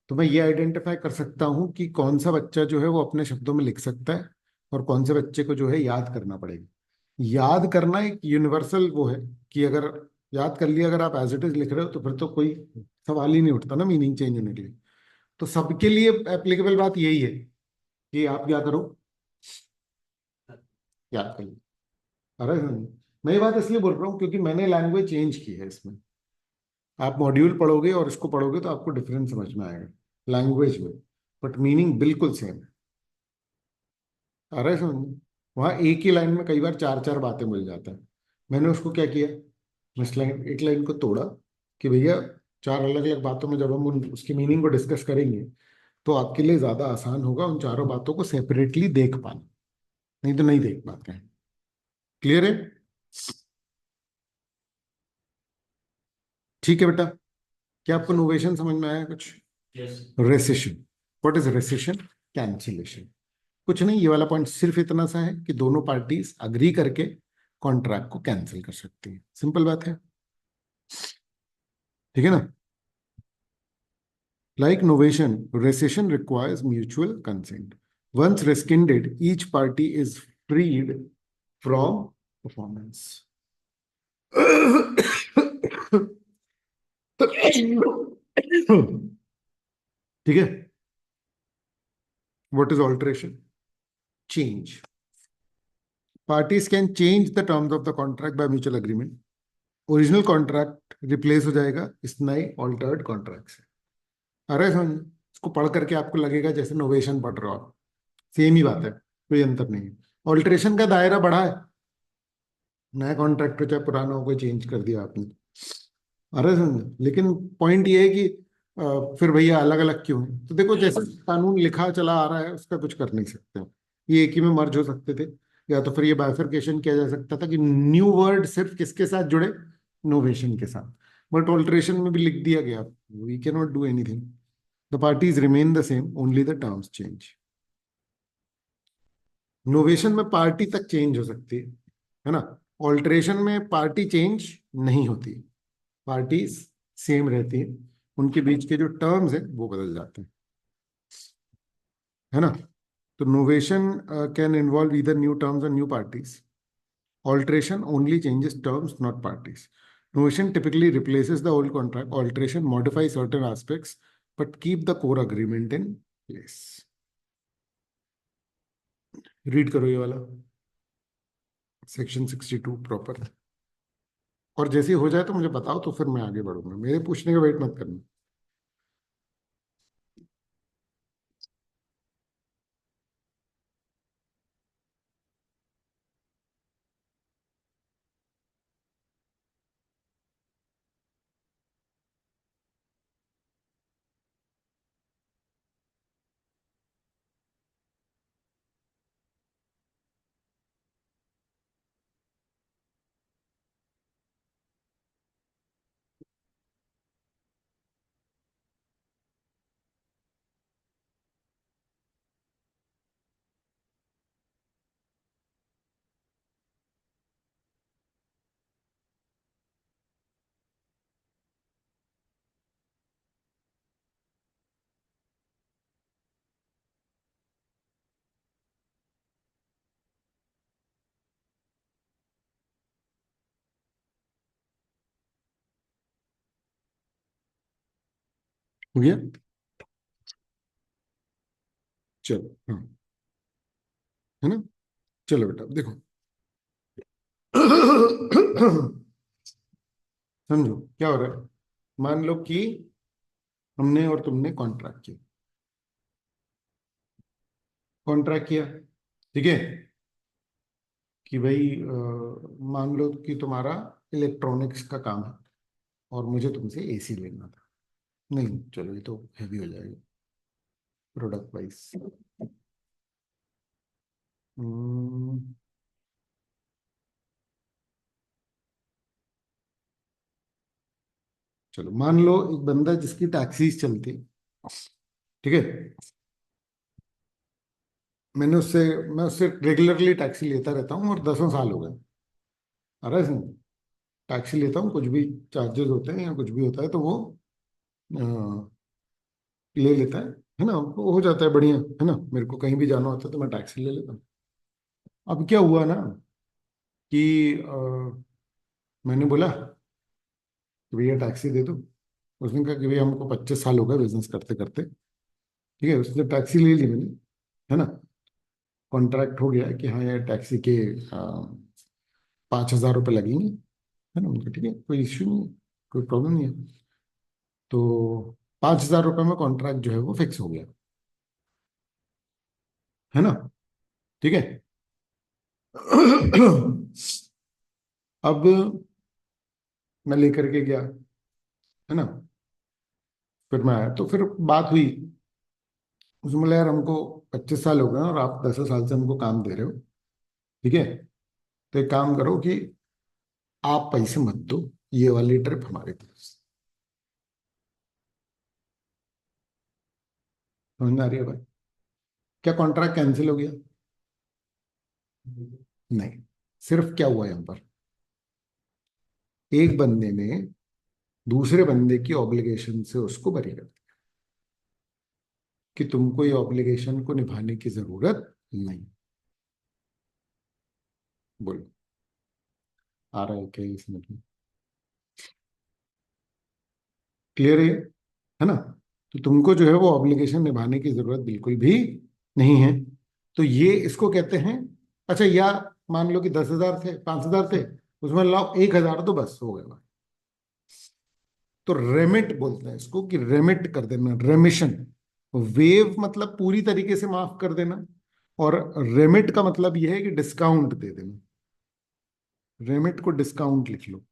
तो मैं ये आइडेंटिफाई कर सकता हूँ कि कौन सा बच्चा जो है वो अपने शब्दों में लिख सकता है, और कौन से बच्चे को जो है याद करना पड़ेगा। याद करना एक यूनिवर्सल वो है कि अगर याद कर लिया, अगर आप एज इट इज लिख रहे हो, तो फिर तो कोई सवाल ही नहीं उठता ना मीनिंग चेंज होने के लिए। तो सबके लिए एप्लीकेबल बात यही है कि आप क्या करो, याद कर लो। अरे मैं ये बात इसलिए बोल रहा हूँ क्योंकि मैंने लैंग्वेज चेंज की है इसमें। आप मॉड्यूल पढ़ोगे और इसको पढ़ोगे तो आपको डिफरेंस समझ में आएगा लैंग्वेज में, बट मीनिंग बिल्कुल सेम है। अरे समझ, वहाँ एक ही लाइन में कई बार चार चार बातें मिल जाता है। मैंने उसको क्या किया, इस लाइन एक लाइन को तोड़ा कि भैया चार अलग अलग बातों में जब हम उसकी मीनिंग को डिस्कस करेंगे, तो आपके लिए ज्यादा आसान होगा उन चारों बातों को सेपरेटली देख पाना, नहीं तो नहीं देख पाते हैं। क्लियर है? ठीक है बेटा। क्या आपको नोवेशन समझ में आया कुछ? Yes. Rescission, what is rescission? Cancellation. कुछ नहीं, ये वाला पॉइंट सिर्फ इतना सा है कि दोनों पार्टीज अग्री करके कॉन्ट्रैक्ट को कैंसिल कर सकती है, सिंपल बात है। ठीक है ना? Like novation, rescission requires mutual consent. Once rescinded, each party is freed from performance. ठीक है? What is alteration? Change. Parties can change the terms of the contract by mutual agreement. Original contract replace हो जाएगा इस नए altered contract से। अरे समझ, इसको पढ़ करके आपको लगेगा जैसे नोवेशन पढ़ रहे हो आप, सेम ही बात है, कोई अंतर नहीं है। ऑल्ट्रेशन का दायरा बढ़ा है, नया कॉन्ट्रैक्ट हो चाहे पुराना हो, कोई चेंज कर दिया आपने। अरे समझे, लेकिन पॉइंट ये है कि फिर भैया अलग अलग क्यों है? तो देखो, जैसे कानून लिखा चला आ रहा है उसका कुछ कर नहीं सकते हम। ये एक ही में मर्ज हो सकते थे, या तो फिर ये बाइफरकेशन किया जा सकता था कि न्यू वर्ड सिर्फ किसके साथ जुड़े, नोवेशन के साथ। बट ऑल्ट्रेशन में भी लिख दिया गया, we can not do anything, the parties remain the same, only the terms change. Novation में पार्टी तक चेंज हो सकती है ना? ऑल्ट्रेशन में पार्टी चेंज नहीं होती, पार्टीज सेम रहती है, उनके बीच के जो टर्म्स है वो बदल जाते हैं, है ना? तो novation can involve either new terms और new parties. Alteration only changes terms, not parties. Novation typically replaces the old contract. Alteration modifies certain aspects but keep the core agreement in place. Read करो ये वाला section 62 proper, और जैसे ही हो जाए तो मुझे बताओ, तो फिर मैं आगे बढ़ूंगा, मेरे पूछने का वेट मत करना। हो गया? चलो, हाँ, है ना? चलो बेटा देखो। समझो क्या हो रहा है। मान लो कि हमने और तुमने कॉन्ट्रैक्ट किया, कॉन्ट्रैक्ट किया, ठीक है, कि भाई मान लो कि तुम्हारा इलेक्ट्रॉनिक्स का काम है और मुझे तुमसे एसी लेना था। नहीं चलो, ये तो हैवी हो जाएगा प्रोडक्ट वाइज। चलो मान लो एक बंदा जिसकी टैक्सीज चलती, ठीक है, मैंने उससे मैं उससे रेगुलरली टैक्सी लेता रहता हूँ और 10 साल हो गए। अरे टैक्सी लेता हूँ, कुछ भी चार्जेस होते हैं या कुछ भी होता है तो वो अ, ले लेता है ना, वो हो जाता है बढ़िया, है ना। मेरे को कहीं भी जाना होता है तो मैं टैक्सी ले लेता हूँ। अब क्या हुआ ना कि मैंने बोला कि भैया टैक्सी दे दो। उसने कहा कि भैया हमको 25 साल हो गए बिजनेस करते करते, ठीक है। उसने टैक्सी ले ली मैंने, है ना। कॉन्ट्रैक्ट हो गया कि हाँ यार टैक्सी के 5,000 रुपये लगेंगे, है ना। उनका ठीक है, कोई इश्यू नहीं है, कोई प्रॉब्लम नहीं है। तो 5,000 रुपये में कॉन्ट्रैक्ट जो है वो फिक्स हो गया, है ना, ठीक है। अब मैं लेकर के गया, है ना। फिर मैं आया तो फिर बात हुई। उसने बोला यार हमको 25 साल हो गए और आप 10 साल से हमको काम दे रहे हो, ठीक है। तो एक काम करो कि आप पैसे मत दो, ये वाली ट्रिप हमारी तरफ से। समझ में आ रही है भाई? क्या कॉन्ट्रैक्ट कैंसिल हो गया? नहीं। सिर्फ क्या हुआ यहाँ पर, एक बंदे ने दूसरे बंदे की ऑब्लिगेशन से उसको बरी कर दिया कि तुमको ये ऑब्लिगेशन को निभाने की जरूरत नहीं। बोलो, आ रहा है क्या ये समझ में? क्लियर है ना? तो तुमको जो है वो ऑब्लिगेशन निभाने की जरूरत बिल्कुल भी नहीं है। तो ये इसको कहते हैं। अच्छा, या मान लो कि 10,000 थे, 5,000 थे, उसमें लाओ 1,000 तो बस हो गया। तो रेमिट बोलते हैं इसको, कि रेमिट कर देना, रेमिशन। वेव मतलब पूरी तरीके से माफ कर देना, और रेमिट का मतलब यह है कि डिस्काउंट दे देना। रेमिट को डिस्काउंट लिख लो।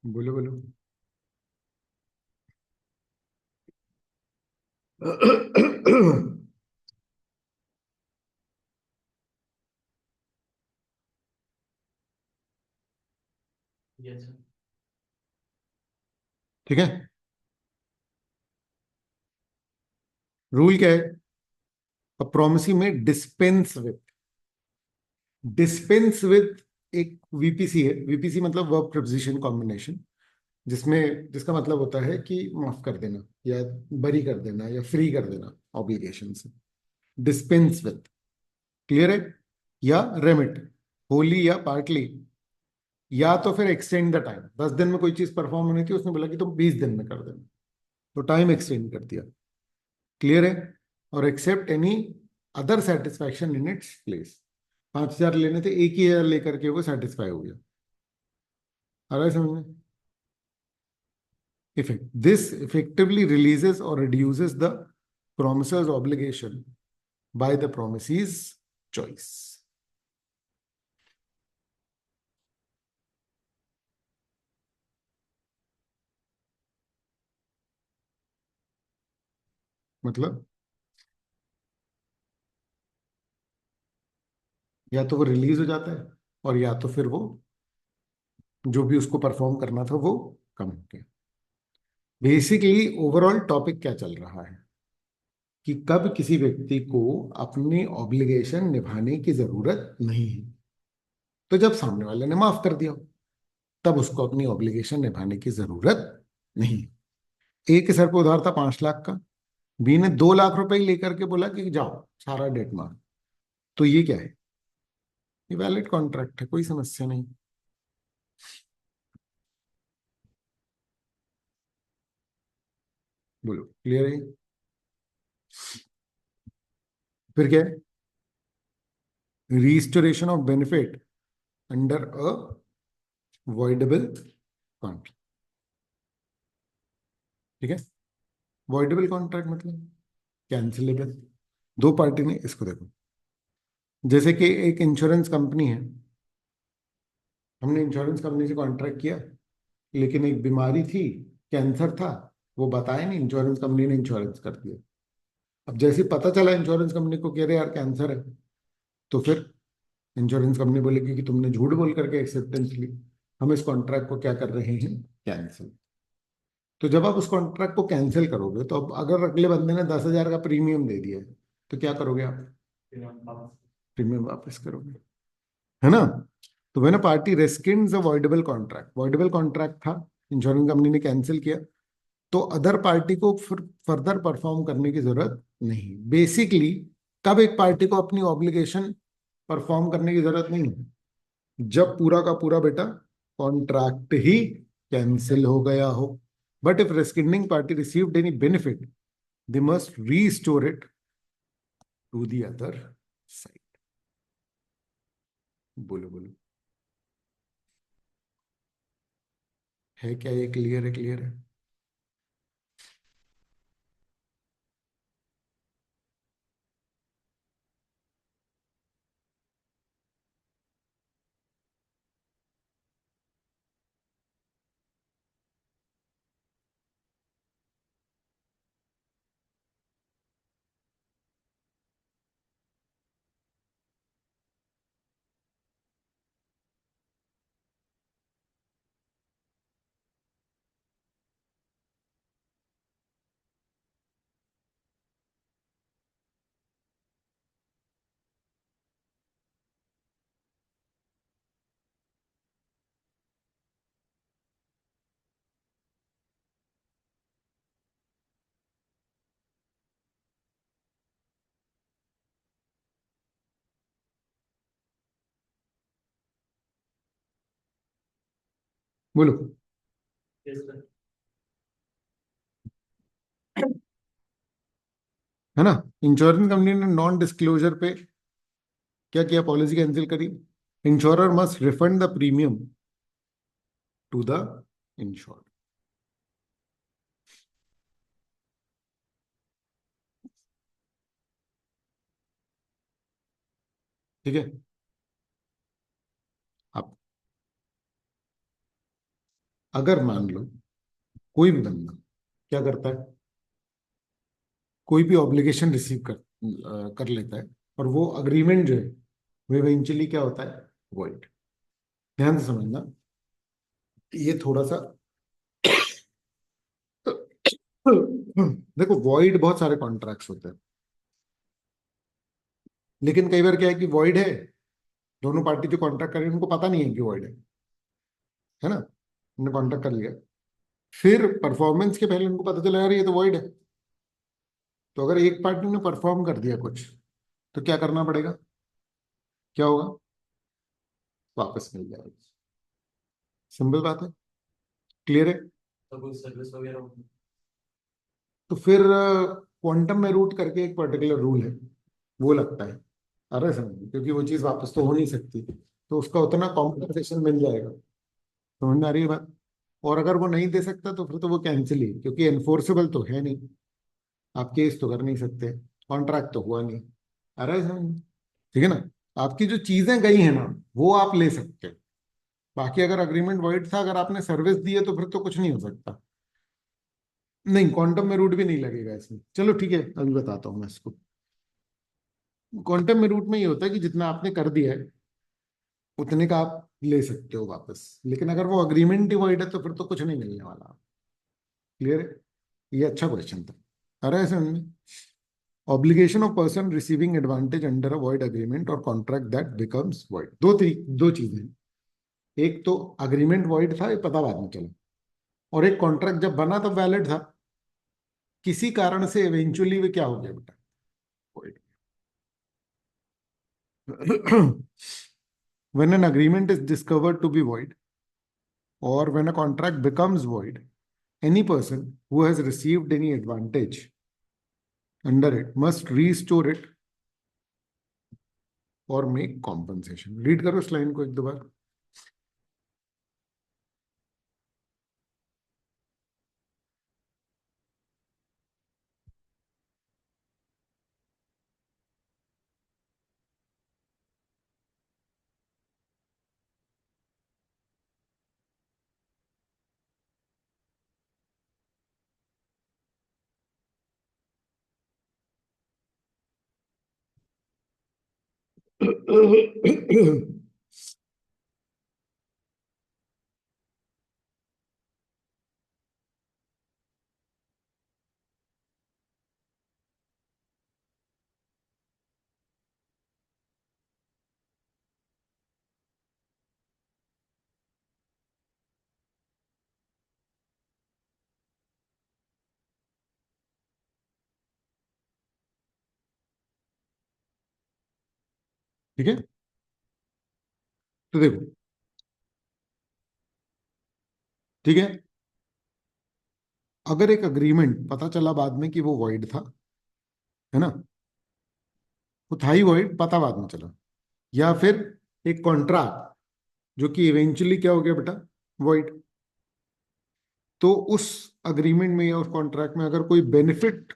बोलो बोलो। यस। ठीक है, रूल क्या है? प्रॉमिसी में डिस्पेंस विद, डिस्पेंस विद एक वीपीसी है। वीपीसी मतलब वर्ब प्रीपोजिशन कॉम्बिनेशन, जिसमें जिसका मतलब होता है कि माफ कर देना या बरी कर देना या फ्री कर देना ऑब्लिगेशन से। डिस्पेंस विद, क्लियर है? या रेमिट, होली या पार्टली, या तो फिर एक्सटेंड द टाइम। 10 दिन में कोई चीज परफॉर्म होनी थी, उसने बोला कि तुम 20 दिन में कर देना, तो टाइम एक्सटेंड कर दिया। क्लियर है? और accept any other satisfaction in its place. 5,000 लेने थे, एक ही 1,000 लेकर के वो सेटिस्फाई हो गया। आ रहा है समझ में? Effect. This effectively releases or reduces the promiser's obligation by the promisee's choice. मतलब या तो वो रिलीज हो जाता है, और या तो फिर वो जो भी उसको परफॉर्म करना था वो कम हो गया। बेसिकली ओवरऑल टॉपिक क्या चल रहा है कि कब किसी व्यक्ति को अपनी ऑब्लिगेशन निभाने की जरूरत नहीं है, तो जब सामने वाले ने माफ कर दिया तब उसको अपनी ऑब्लिगेशन निभाने की जरूरत नहीं है। ए के सर पे उधार था 5 लाख का, बी ने 2 लाख रुपए लेकर के बोला कि जाओ सारा डेट मार, तो ये क्या है? ये वैलिड कॉन्ट्रैक्ट है, कोई समस्या नहीं। बोलो क्लियर है? फिर क्या है? Restoration of benefit under a voidable contract. ठीक है, वॉइडेबल कॉन्ट्रैक्ट मतलब कैंसिलेबल। दो पार्टी ने इसको देखो, जैसे कि एक इंश्योरेंस कंपनी है, हमने इंश्योरेंस कंपनी से कॉन्ट्रैक्ट किया, लेकिन एक बीमारी थी, कैंसर था, वो बताया नहीं, इंश्योरेंस कंपनी ने इंश्योरेंस कर दिया। अब जैसे ही पता चला इंश्योरेंस कंपनी को, कह रहे यार कैंसर है, तो फिर इंश्योरेंस कंपनी बोलेगी कि तुमने झूठ बोल करके एक्सेप्टेंस ली, हम इस कॉन्ट्रैक्ट को क्या कर रहे हैं, कैंसिल। तो जब आप उस कॉन्ट्रैक्ट को कैंसिल करोगे, तो अब अगर अगले बंदे ने 10,000 का प्रीमियम दे दिया है, तो क्या करोगे आप? प्रीमियम वापस करोगे, है ना? तो वह ना पार्टी रेस्किंड्स अ वॉइडेबल कॉन्ट्रैक्ट, वॉइडेबल कॉन्ट्रैक्ट था, इंश्योरेंस कंपनी ने कैंसिल किया, तो अदर पार्टी को फिर फर्दर परफॉर्म करने की जरूरत नहीं। बेसिकली कब एक पार्टी को अपनी ऑब्लिगेशन परफॉर्म करने की जरूरत नहीं है? जब पूरा का पूरा बेटा कॉन्ट्रैक्ट ही कैंसिल हो गया हो। But if rescinding party received any benefit, they must restore it to the other side. बोलो बोलो, है क्या ये क्लियर है? क्लियर है? बोलो। है ना? इंश्योरेंस कंपनी ने नॉन डिस्क्लोजर पे क्या किया? पॉलिसी कैंसिल करी। Insurer must refund the premium to the insured. ठीक है। अब अगर मान लो कोई भी बंदा क्या करता है, कोई भी ऑब्लिगेशन रिसीव कर लेता है, और वो अग्रीमेंट जो है वो इवेंचुअली क्या होता है? वॉइड। ध्यान से समझना, ये थोड़ा सा देखो, वॉइड बहुत सारे कॉन्ट्रैक्ट्स होते हैं, लेकिन कई बार क्या है कि वॉइड है, दोनों पार्टी जो कॉन्ट्रैक्ट कर रही है उनको पता नहीं है कि वॉइड है ना? उन्होंने कॉन्ट्रैक्ट कर लिया, फिर परफॉर्मेंस के पहले उनको पता चला यार ये तो वॉइड है। तो अगर एक पार्टी ने परफॉर्म कर दिया कुछ, तो क्या करना पड़ेगा? क्या होगा? वापस मिल जाएगा। सिंपल बात है, क्लियर है? तो कोई सर्विस वगैरह होगी? तो फिर क्वांटम में रूट करके एक पर्टिकुलर रूल है, वो लगता है। अरे समझ, क्योंकि वो चीज वापस तो हो नहीं सकती, तो उसका उतना कॉम्पनसेशन मिल जाएगा। समझ में आ रही है बात? और अगर वो नहीं दे सकता तो फिर तो वो कैंसिल ही, क्योंकि एनफोर्सेबल तो है नहीं, आप केस तो कर नहीं सकते, कॉन्ट्रैक्ट तो हुआ नहीं। अरे समझ, ठीक है ना? आपकी जो चीजें गई है ना, वो आप ले सकते हैं। बाकी अगर अग्रीमेंट वॉइड था, अगर आपने सर्विस दी है, तो फिर तो कुछ नहीं हो सकता। नहीं, क्वांटम में रूट भी नहीं लगेगा इसमें। चलो ठीक है, अभी बताता हूँ मैं इसको। क्वांटम में रूट में ये होता है कि जितना आपने कर दिया है उतने का आप ले सकते हो वापस, लेकिन अगर वो अग्रीमेंट डिवाइड है तो फिर तो कुछ नहीं मिलने वाला। क्लियर है? ये अच्छा क्वेश्चन था। अरे समझ में, obligation of person receiving advantage under a void agreement और कॉन्ट्रैक्ट दैट बिकम्स वॉइड। दो चीजें हैं। एक तो अग्रीमेंट वॉइड था, ये पता बाद में चला, और एक कॉन्ट्रैक्ट जब बना तब वैलिड था, किसी कारण से इवेंचुअली वो क्या हो गया बेटा, void। when an agreement is discovered to be void or when a contract becomes void, any person who has received any advantage under it must restore it or make compensation। Read करो इस line को एक दो बार। ठीक है, तो देखो, ठीक है, अगर एक अग्रीमेंट पता चला बाद में कि वो वॉइड था, है ना, वो था ही वॉइड, पता बाद में चला, या फिर एक कॉन्ट्रैक्ट जो कि इवेंचुअली क्या हो गया बेटा, वॉइड, तो उस अग्रीमेंट में या उस कॉन्ट्रैक्ट में अगर कोई बेनिफिट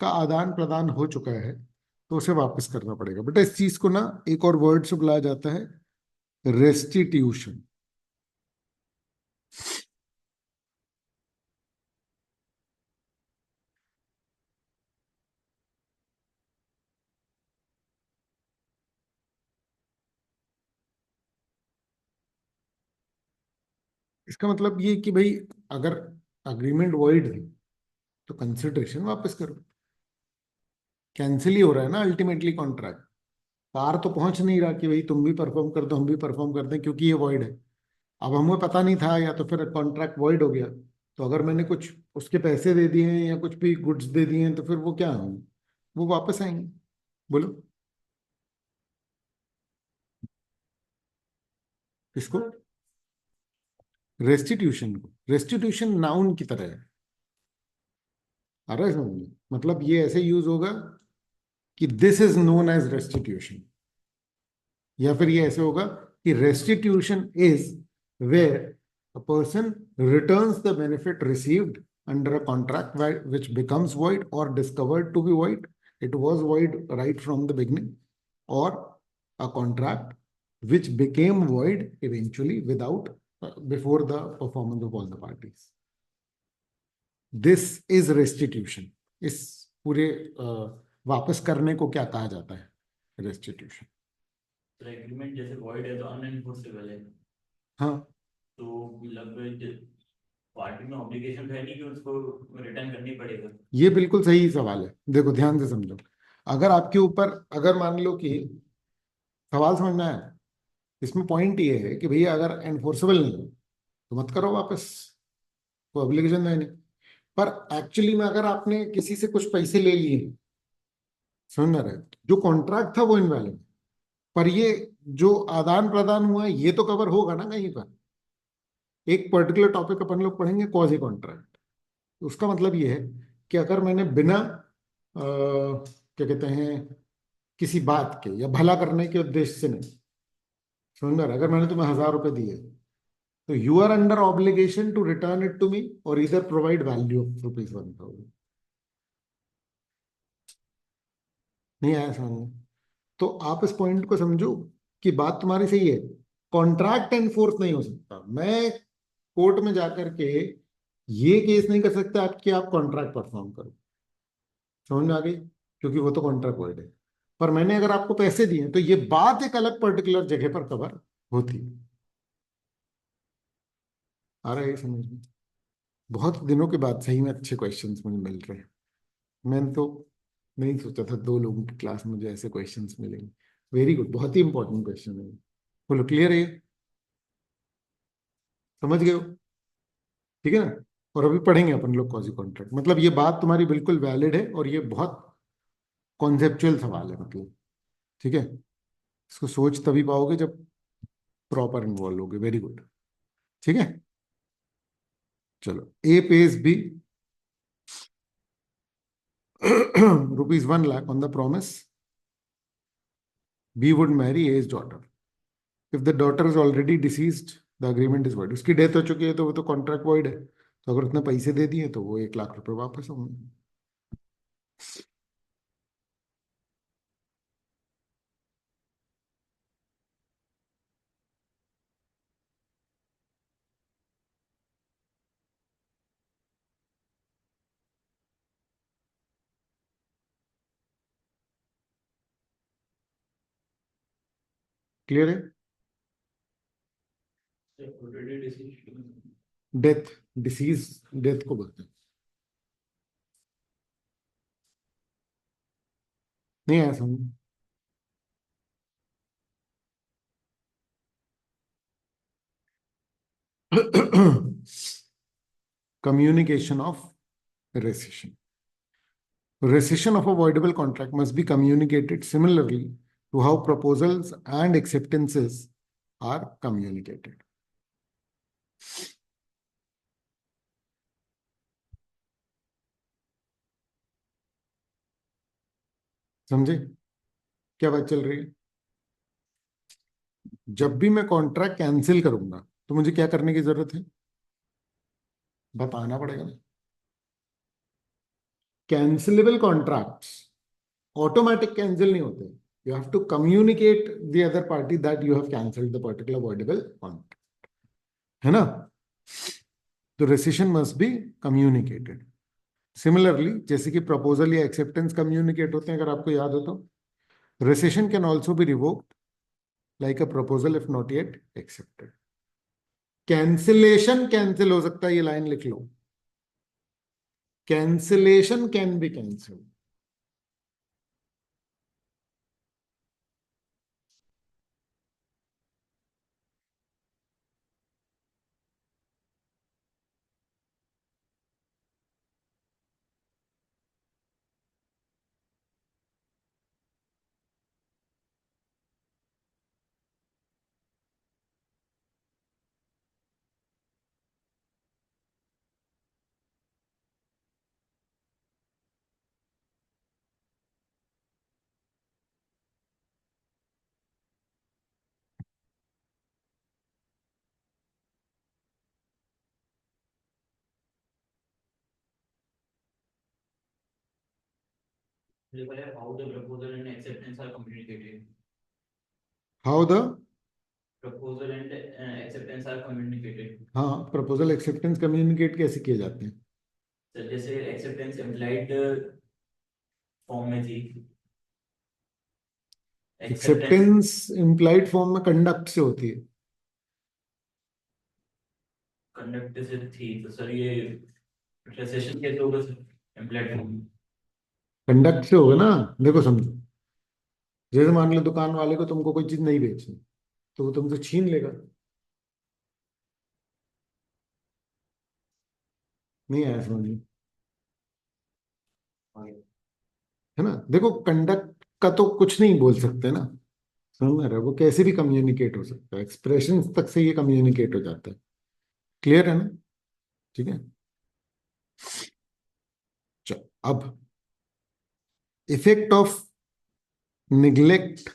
का आदान प्रदान हो चुका है तो उसे वापस करना पड़ेगा बेटा। इस चीज को ना एक और वर्ड से बुलाया जाता है रेस्टिट्यूशन। इसका मतलब ये कि भाई अगर अग्रीमेंट वॉइड है तो कंसिडरेशन वापस करो। कैंसिल ही हो रहा है ना अल्टीमेटली कॉन्ट्रैक्ट, पार तो पहुंच नहीं रहा कि भाई तुम भी परफॉर्म कर दो हम भी परफॉर्म कर दें, क्योंकि ये वॉइड है। अब हमें पता नहीं था या तो फिर कॉन्ट्रैक्ट वॉइड हो गया, तो अगर मैंने कुछ उसके पैसे दे दिए हैं या कुछ भी गुड्स दे दिए हैं तो फिर वो क्या होंगे, वो वापस आएंगे। बोलो इसको, रेस्टिट्यूशन को। रेस्टिट्यूशन नाउन की तरह है। आ रहा है समझ में? मतलब ये ऐसे यूज होगा कि this is known as restitution, या फिर ये ऐसे होगा कि restitution is where a person returns the benefit received under a contract which becomes void or discovered to be void, it was void right from the beginning, or a contract which became void eventually without before the performance of all the parties। This is restitution. इस पूरे वापस करने को क्या कहा जाता है, restitution. तो एग्रीमेंट जैसे वॉइड है तो अनएनफोर्सेबल है, हाँ, तो मतलब पार्टी में ऑब्लिगेशन है नहीं कि उसको रिटर्न करनी पड़ेगा। ये बिल्कुल सही सवाल है, देखो ध्यान से समझो। अगर आपके ऊपर, अगर मान लो कि, सवाल समझ में आया, इसमें पॉइंट ये है कि भैया अगर एनफोर्सेबल नहीं है तो मत करो वापस, कोई ऑब्लिगेशन है नहीं। पर एक्चुअली में अगर आपने किसी से कुछ पैसे ले लिए, समझ में रहे, जो कॉन्ट्रैक्ट था वो इनवैलिड, पर ये जो आदान प्रदान हुआ है ये तो कवर होगा ना कहीं पर। एक पर्टिकुलर टॉपिक अपन लोग पढ़ेंगे क्वाजी कॉन्ट्रैक्ट। उसका मतलब ये है कि अगर मैंने बिना क्या कहते हैं, किसी बात के या भला करने के उद्देश्य से नहीं, समझ में आ रहा है? अगर मैंने तुम्हें 1,000 रुपए दिए तो you are under obligation to return it to me और इधर प्रोवाइड वैल्यू ऑफ ₹1,000। नहीं आया समझ में? तो आप इस पॉइंट को समझो कि बात तुम्हारी सही है। कॉन्ट्रैक्ट एनफोर्स नहीं हो सकता। मैं कोर्ट में जाकर के ये केस नहीं कर सकते आप कि आप कॉन्ट्रैक्ट परफॉर्म करो। समझ में आ गई? क्योंकि वो तो कॉन्ट्रैक्ट वर्ड है। पर मैंने अगर आपको पैसे दिए तो ये बात एक अलग पर्टिकुलर जगह पर कवर होती है। आ रहा है ये समझ में? बहुत दिनों के बाद सही में अच्छे क्वेश्चंस मुझे मिल रहे हैं। मैंने तो नहीं सोचा था 2 लोगों की क्लास में मुझे ऐसे क्वेश्चंस मिलेंगे। वेरी गुड, बहुत ही इंपॉर्टेंट क्वेश्चन है। बोलो क्लियर है ये? समझ गए हो? ठीक है ना? और अभी पढ़ेंगे अपन लोग कॉजी कॉन्ट्रैक्ट। मतलब ये बात तुम्हारी बिल्कुल वैलिड है और ये बहुत कॉन्सेप्चुअल सवाल है मतलब। ठीक है? इसको सोच तभी पाओगे जब प्रॉपर इन्वॉल्व होगे। Very good. ठीक है, चलो। ए page B ₹1 lakh on the promise B would marry A's daughter. If the daughter is already deceased, the agreement is void. उसकी डेथ हो चुकी है तो वो तो कॉन्ट्रैक्ट void है। तो अगर उसने पैसे दे दिए तो वो ₹1 लाख वापस होंगे। क्लियर है? Already decision. Death, disease death को बोलते हैं। नहीं आया समझ? Communication of rescission. Rescission of avoidable contract must be communicated similarly to how proposals and acceptances are communicated. समझे क्या बात चल रही है? जब भी मैं कॉन्ट्रैक्ट कैंसिल करूंगा तो मुझे क्या करने की जरूरत है? बताना पड़ेगा ना। कैंसिलेबल कॉन्ट्रैक्ट्स ऑटोमेटिक कैंसिल नहीं होते। You have to communicate the other party that you have cancelled the particular avoidable contract, है ना? तो rescission must be communicated similarly, जैसे कि प्रपोजल या एक्सेप्टेंस कम्युनिकेट होते हैं, अगर आपको याद हो तो। Rescission can also be revoked like a proposal if not yet accepted. Cancellation cancel हो सकता है, ये लाइन लिख लो। Cancellation can be cancel. How the proposal and acceptance are communicated. How the Proposal and acceptance are communicated. हाँ, proposal acceptance communicate कैसे किए जाते हैं? सर जैसे एक्सेप्टेंस इम्प्लाइड फॉर्म में थी। एक्सेप्टेंस एक्सेप्टेंस इम्प्लाइड फॉर्म में कंडक्ट से होती है। कंडक्ट से थी, तो सर ये रेसिशन कैसे होगा सर इम्प्लाइड फॉर्म में? कंडक्ट से होगा ना। देखो समझो, जैसे मान लो दुकान वाले को तुमको कोई चीज नहीं बेचनी तो वो तुमसे छीन लेगा। नहीं आया समझ में? है ना? देखो कंडक्ट का तो कुछ नहीं बोल सकते ना। समझ में आ रहा है? वो कैसे भी कम्युनिकेट हो सकता है, एक्सप्रेशन तक से ये कम्युनिकेट हो जाता है। क्लियर है ना? ठीक है, चलो। अब effect of neglect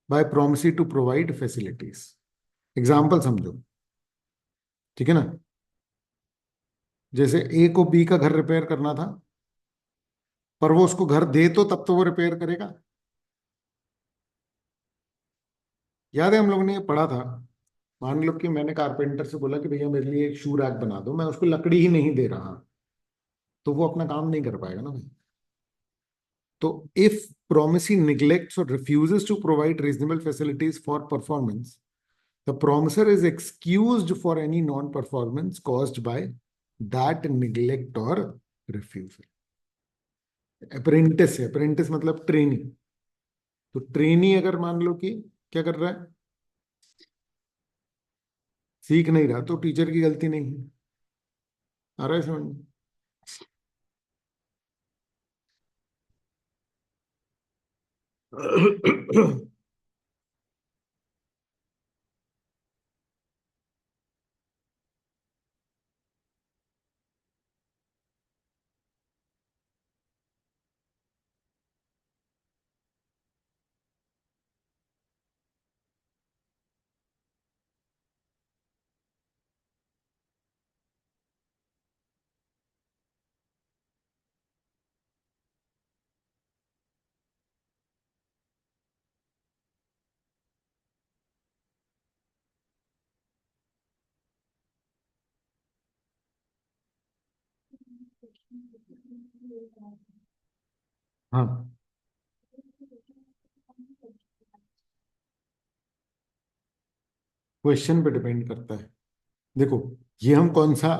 by promising to provide facilities. Example समझो, ठीक है ना? जैसे ए को बी का घर रिपेयर करना था, पर वो उसको घर दे तो वो रिपेयर करेगा। याद है हम लोगों ने ये पढ़ा था। मान लो कि मैंने कारपेंटर से बोला कि भैया मेरे लिए एक शू रैक बना दो, मैं उसको लकड़ी ही नहीं दे रहा, तो वो अपना काम नहीं कर पाएगा ना भाई। तो if promisee neglects or refuses to provide reasonable facilities for performance, the promiser is excused for any non-performance caused by that neglect or refusal. Apprentice है, अप्रेंटिस मतलब ट्रेनी। तो ट्रेनी अगर मान लो कि क्या कर रहा है, सीख नहीं रहा, तो टीचर की गलती नहीं है। आ रहा है समझ में? हाँ, क्वेश्चन पे डिपेंड करता है। देखो, ये हम कौन सा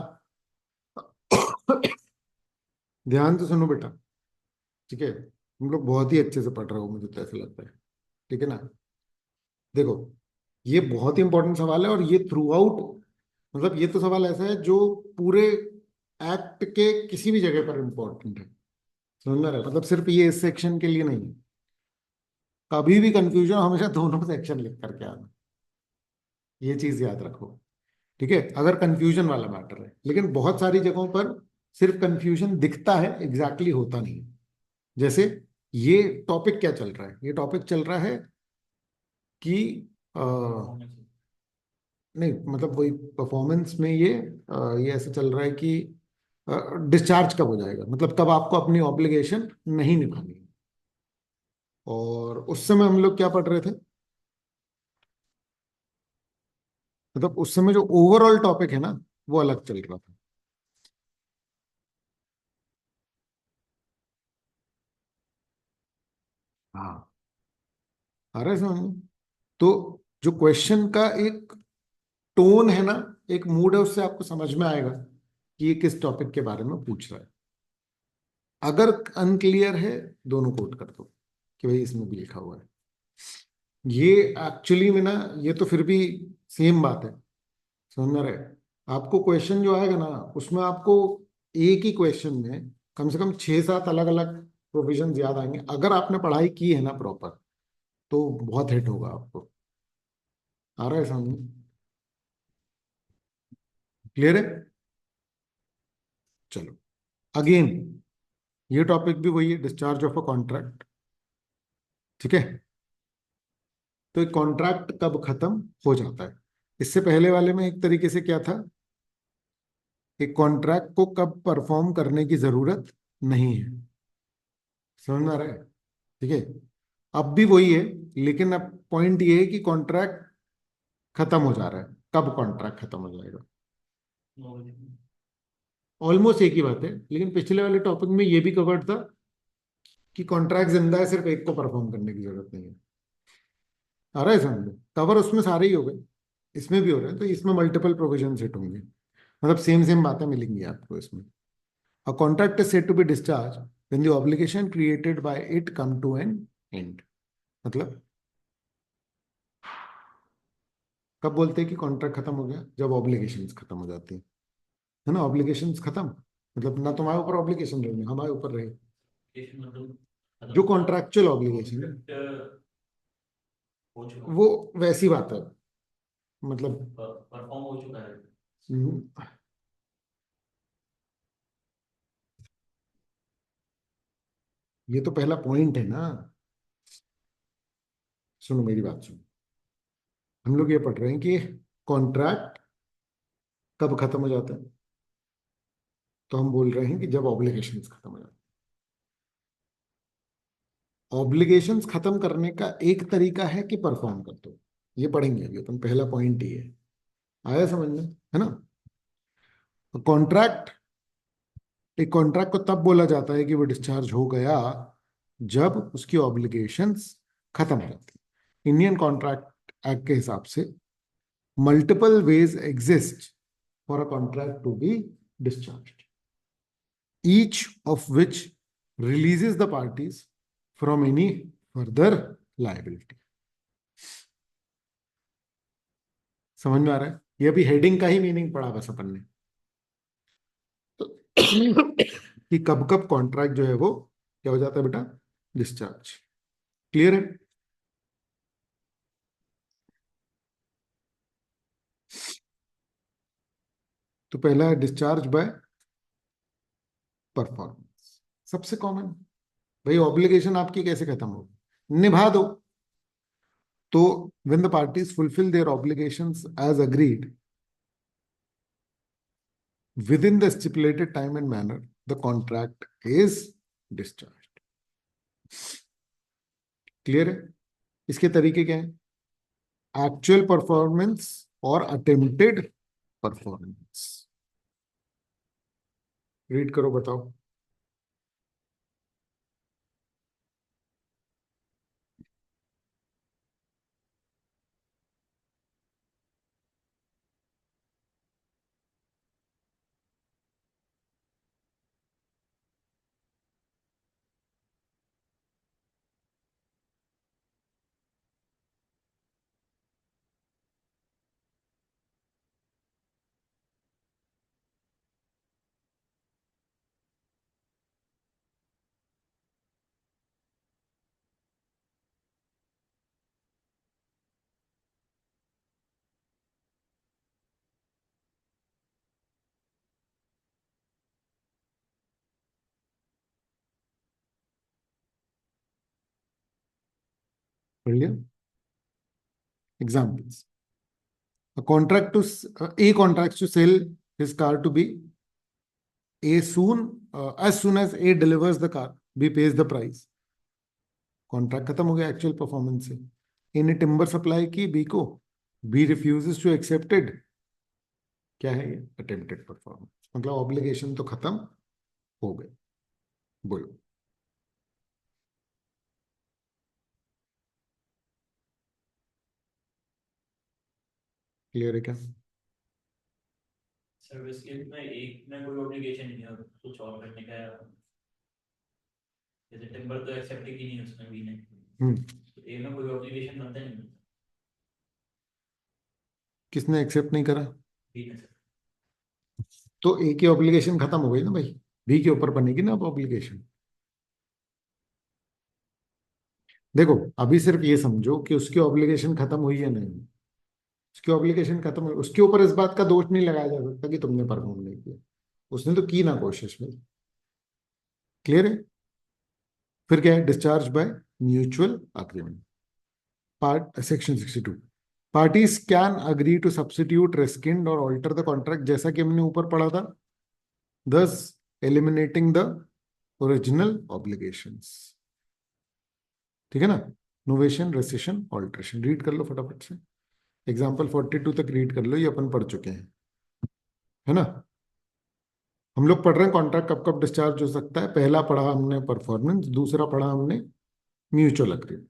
ध्यान से सुनो बेटा, ठीक है? तुम लोग बहुत ही अच्छे से पढ़ रहे हो, मुझे तो ऐसा लगता है। ठीक है ना? देखो, ये बहुत ही इंपॉर्टेंट सवाल है, और ये थ्रू आउट, मतलब ये तो सवाल ऐसा है जो पूरे एक्ट के किसी भी जगह पर इंपॉर्टेंट है। समझ में आ रहा है? मतलब सिर्फ ये इस सेक्शन के लिए नहीं है। कभी भी कंफ्यूजन, हमेशा दोनों सेक्शन लिख करके आना, ये चीज याद रखो। ठीक है? अगर कंफ्यूजन वाला मैटर है, लेकिन बहुत सारी जगहों पर सिर्फ कंफ्यूजन दिखता है, एग्जैक्टली होता नहीं है। जैसे ये टॉपिक क्या चल रहा है? ये टॉपिक चल रहा है कि अ, परफॉर्मेंस। नहीं, मतलब वही परफॉर्मेंस में ये ऐसे चल रहा है कि डिस्चार्ज कब हो जाएगा, मतलब कब आपको अपनी ऑब्लिगेशन नहीं निभानी है। और उस समय हम लोग क्या पढ़ रहे थे? मतलब उस समय जो ओवरऑल टॉपिक है ना, वो अलग चल रहा था। हाँ, आ रहा है समझ में? तो जो क्वेश्चन का एक टोन है ना, एक मूड है, उससे आपको समझ में आएगा कि ये किस टॉपिक के बारे में पूछ रहा है। अगर अनक्लियर है, दोनों कोट कर दो कि भाई इसमें भी लिखा हुआ है। ये एक्चुअली में ना, ये तो फिर भी सेम बात है। समझ में आ रहा है? आपको क्वेश्चन जो आएगा ना, उसमें आपको एक ही क्वेश्चन में कम से कम 6-7 अलग अलग प्रोविजन याद आएंगे, अगर आपने पढ़ाई की है ना प्रॉपर, तो बहुत हिट होगा आपको। आ रहा है समझ में? क्लियर है? चलो, अगेन ये टॉपिक भी वही है, डिस्चार्ज ऑफ अ कॉन्ट्रैक्ट। ठीक है? तो एक कॉन्ट्रैक्ट कब खत्म हो जाता है? इससे पहले वाले में एक तरीके से क्या था, एक कॉन्ट्रैक्ट को कब परफॉर्म करने की जरूरत नहीं है। समझ में आ रहा है? ठीक है? अब भी वही है, लेकिन अब पॉइंट ये है कि कॉन्ट्रैक्ट खत्म हो जा रहा है, कब कॉन्ट्रैक्ट खत्म हो जाएगा। ऑलमोस्ट एक ही बात है, लेकिन पिछले वाले टॉपिक में ये भी कवर्ड था कि कॉन्ट्रैक्ट जिंदा है, सिर्फ एक को परफॉर्म करने की जरूरत नहीं है। आ रहा है समझ में? कवर उसमें सारे ही हो गए, इसमें भी हो रहे हैं, तो इसमें मल्टीपल प्रोविजन सेट होंगे। मतलब सेम सेम बातें मिलेंगी आपको इसमें। A contract is said to be discharge when the obligation created by it come to an end. मतलब कब बोलते हैं कि कॉन्ट्रैक्ट खत्म हो गया? जब ऑब्लिगेशंस खत्म हो जाती है ना? ऑब्लिगेशंस खत्म, मतलब ना तुम्हारे ऊपर ऑब्लिगेशन रहे, हमारे ऊपर रहे। मतलब खत्म जो मतलब कॉन्ट्रैक्चुअल ऑब्लिगेशन है, कॉन्ट्रैक्ट हो चुका, वो वैसी बात है। मतलब परफॉर्म हो चुका है। हम्म, ये तो पहला पॉइंट है ना। सुनो मेरी बात सुनो, हम लोग ये पढ़ रहे हैं कि कॉन्ट्रैक्ट कब खत्म हो जाता है, तो हम बोल रहे हैं कि जब ऑब्लिगेशंस खत्म हो जाते हैं। ऑब्लिगेशंस खत्म करने का एक तरीका है कि परफॉर्म कर दो, ये पढ़ेंगे अभी अपन, पहला पॉइंट ये है। आया समझ में, है ना? कॉन्ट्रैक्ट, एक कॉन्ट्रैक्ट को तब बोला जाता है कि वो डिस्चार्ज हो गया जब उसकी ऑब्लिगेशंस खत्म हो जाती है। इंडियन कॉन्ट्रैक्ट एक्ट के हिसाब से multiple ways exist for a contract to be discharged, each of which releases the parties from any further liability. समझ में आ रहा है? ये अभी हेडिंग का ही मीनिंग पढ़ा बस अपन ने, तो कि कब कब कॉन्ट्रैक्ट जो है वो क्या हो जाता है बेटा, डिस्चार्ज। क्लियर है? तो पहला है डिस्चार्ज बाय परफॉर्मेंस, सबसे कॉमन। भाई ऑब्लिगेशन आपकी कैसे खत्म हो, निभा दो। तो when the parties fulfil their obligations as agreed within the stipulated time and manner, the contract is discharged. Clear है? इसके तरीके क्या है? एक्चुअल परफॉर्मेंस और अटेम्प्टेड परफॉर्मेंस। रीड करो, बताओ। पढ़ लिया? Examples, a contracts to sell his car to b, as soon as a delivers the car, b pays the price। Contract खत्म हो गया एक्चुअल परफॉर्मेंस से। ए ने टिम्बर सप्लाई की बी को, बी रिफ्यूजेस टू एक्सेप्टेड, क्या है ये? Attempted performance. मतलब ऑब्लिगेशन तो खत्म हो गए। बोलो। क्लियर है क्या? सर्विस के में एक में कोई ऑब्लिगेशन नहीं है और कुछ और करने का है। जैसे टिम्बर तो एक्सेप्ट ही नहीं है उसमें भी नहीं, तो ए में कोई ऑब्लिगेशन बनता नहीं है। किसने एक्सेप्ट नहीं करा? बी ने सर। तो ए की ऑब्लिगेशन खत्म हो गई ना भाई, बी के ऊपर बनेगी ना अब ऑब्लिगेशन। देखो अभी सिर्फ ये समझो कि उसकी ऑब्लिगेशन खत्म हुई है नहीं, उसकी ऑब्लिगेशन खत्म हुई, उसके ऊपर इस बात का दोष नहीं लगाया जा सकता कि तुमने परफॉर्म नहीं किया, उसने तो की ना कोशिश में। क्लियर है? फिर क्या है? Discharge by mutual agreement. Part section 62, parties can agree to substitute, rescind और ऑल्टर द कॉन्ट्रैक्ट, जैसा कि हमने ऊपर पढ़ा था, thus eliminating the original obligations। ठीक है ना? Novation, rescission, alteration. रीड कर लो फटाफट से, एग्जाम्पल 42 तक रीड कर लो, ये अपन पढ़ चुके हैं, है ना? हम लोग पढ़ रहे हैं कॉन्ट्रैक्ट कब कब डिस्चार्ज हो सकता है। पहला पढ़ा हमने परफॉर्मेंस, दूसरा पढ़ा हमने म्यूचुअल अग्रीमेंट।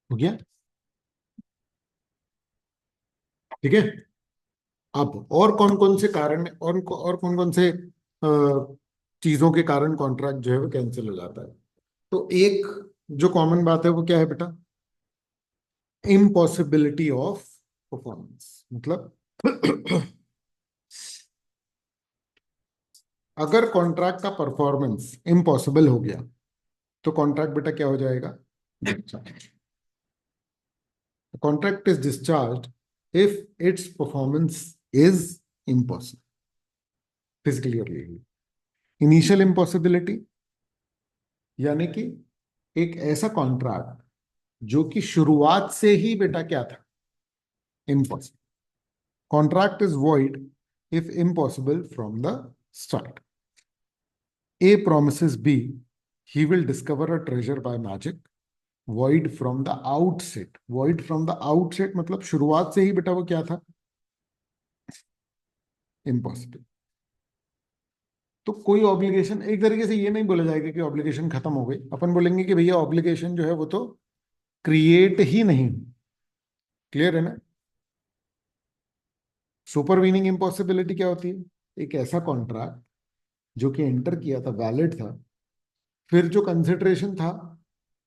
हो गया? ठीक है। अब और कौन कौन से कारण, और कौन कौन से चीजों के कारण कॉन्ट्रैक्ट जो है वो कैंसिल हो जाता है? तो एक जो कॉमन बात है वो क्या है बेटा? इम्पॉसिबिलिटी ऑफ परफॉर्मेंस मतलब अगर कॉन्ट्रैक्ट का परफॉर्मेंस इम्पॉसिबल हो गया तो कॉन्ट्रैक्ट बेटा क्या हो जाएगा? Contract is discharge if it's performance is impossible physically और लीगली। इनिशियल इम्पॉसिबिलिटी यानी कि एक ऐसा कॉन्ट्रैक्ट जो कि शुरुआत से ही बेटा क्या था? Impossible. Contract is void if impossible from the start. A promises B he will discover a treasure by magic. Void from the outset. Void from the outset मतलब शुरुआत से ही बेटा वो क्या था? इम्पॉसिबल। तो कोई ऑब्लिगेशन एक तरीके से ये नहीं बोला जाएगा कि ऑब्लिगेशन खत्म हो गई, अपन बोलेंगे कि भैया ऑब्लिगेशन जो है वो तो क्रिएट ही नहीं। क्लियर है ना? सुपरवीनिंग इम्पॉसिबिलिटी क्या होती है? एक ऐसा कॉन्ट्रैक्ट जो कि एंटर किया था, वैलिड था, फिर जो कंसिडरेशन था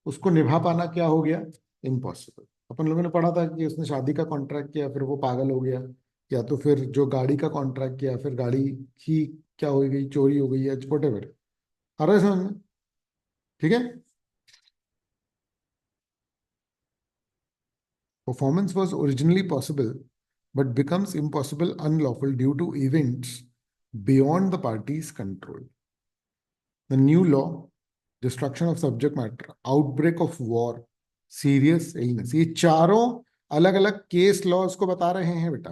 उसको निभा पाना क्या हो गया? इम्पॉसिबल। अपन लोगों ने पढ़ा था कि उसने शादी का कॉन्ट्रैक्ट किया फिर वो पागल हो गया, या तो फिर जो गाड़ी का कॉन्ट्रैक्ट किया फिर गाड़ी ही क्या हो गई, चोरी हो गई या वट एवर। आ रहा है समझ में? ठीक है। Performance was originally possible but becomes impossible unlawful due to events beyond the parties control. The new law, destruction of subject matter, outbreak of war, serious illness, ये चारों अलग अलग केस लॉज को बता रहे हैं बेटा।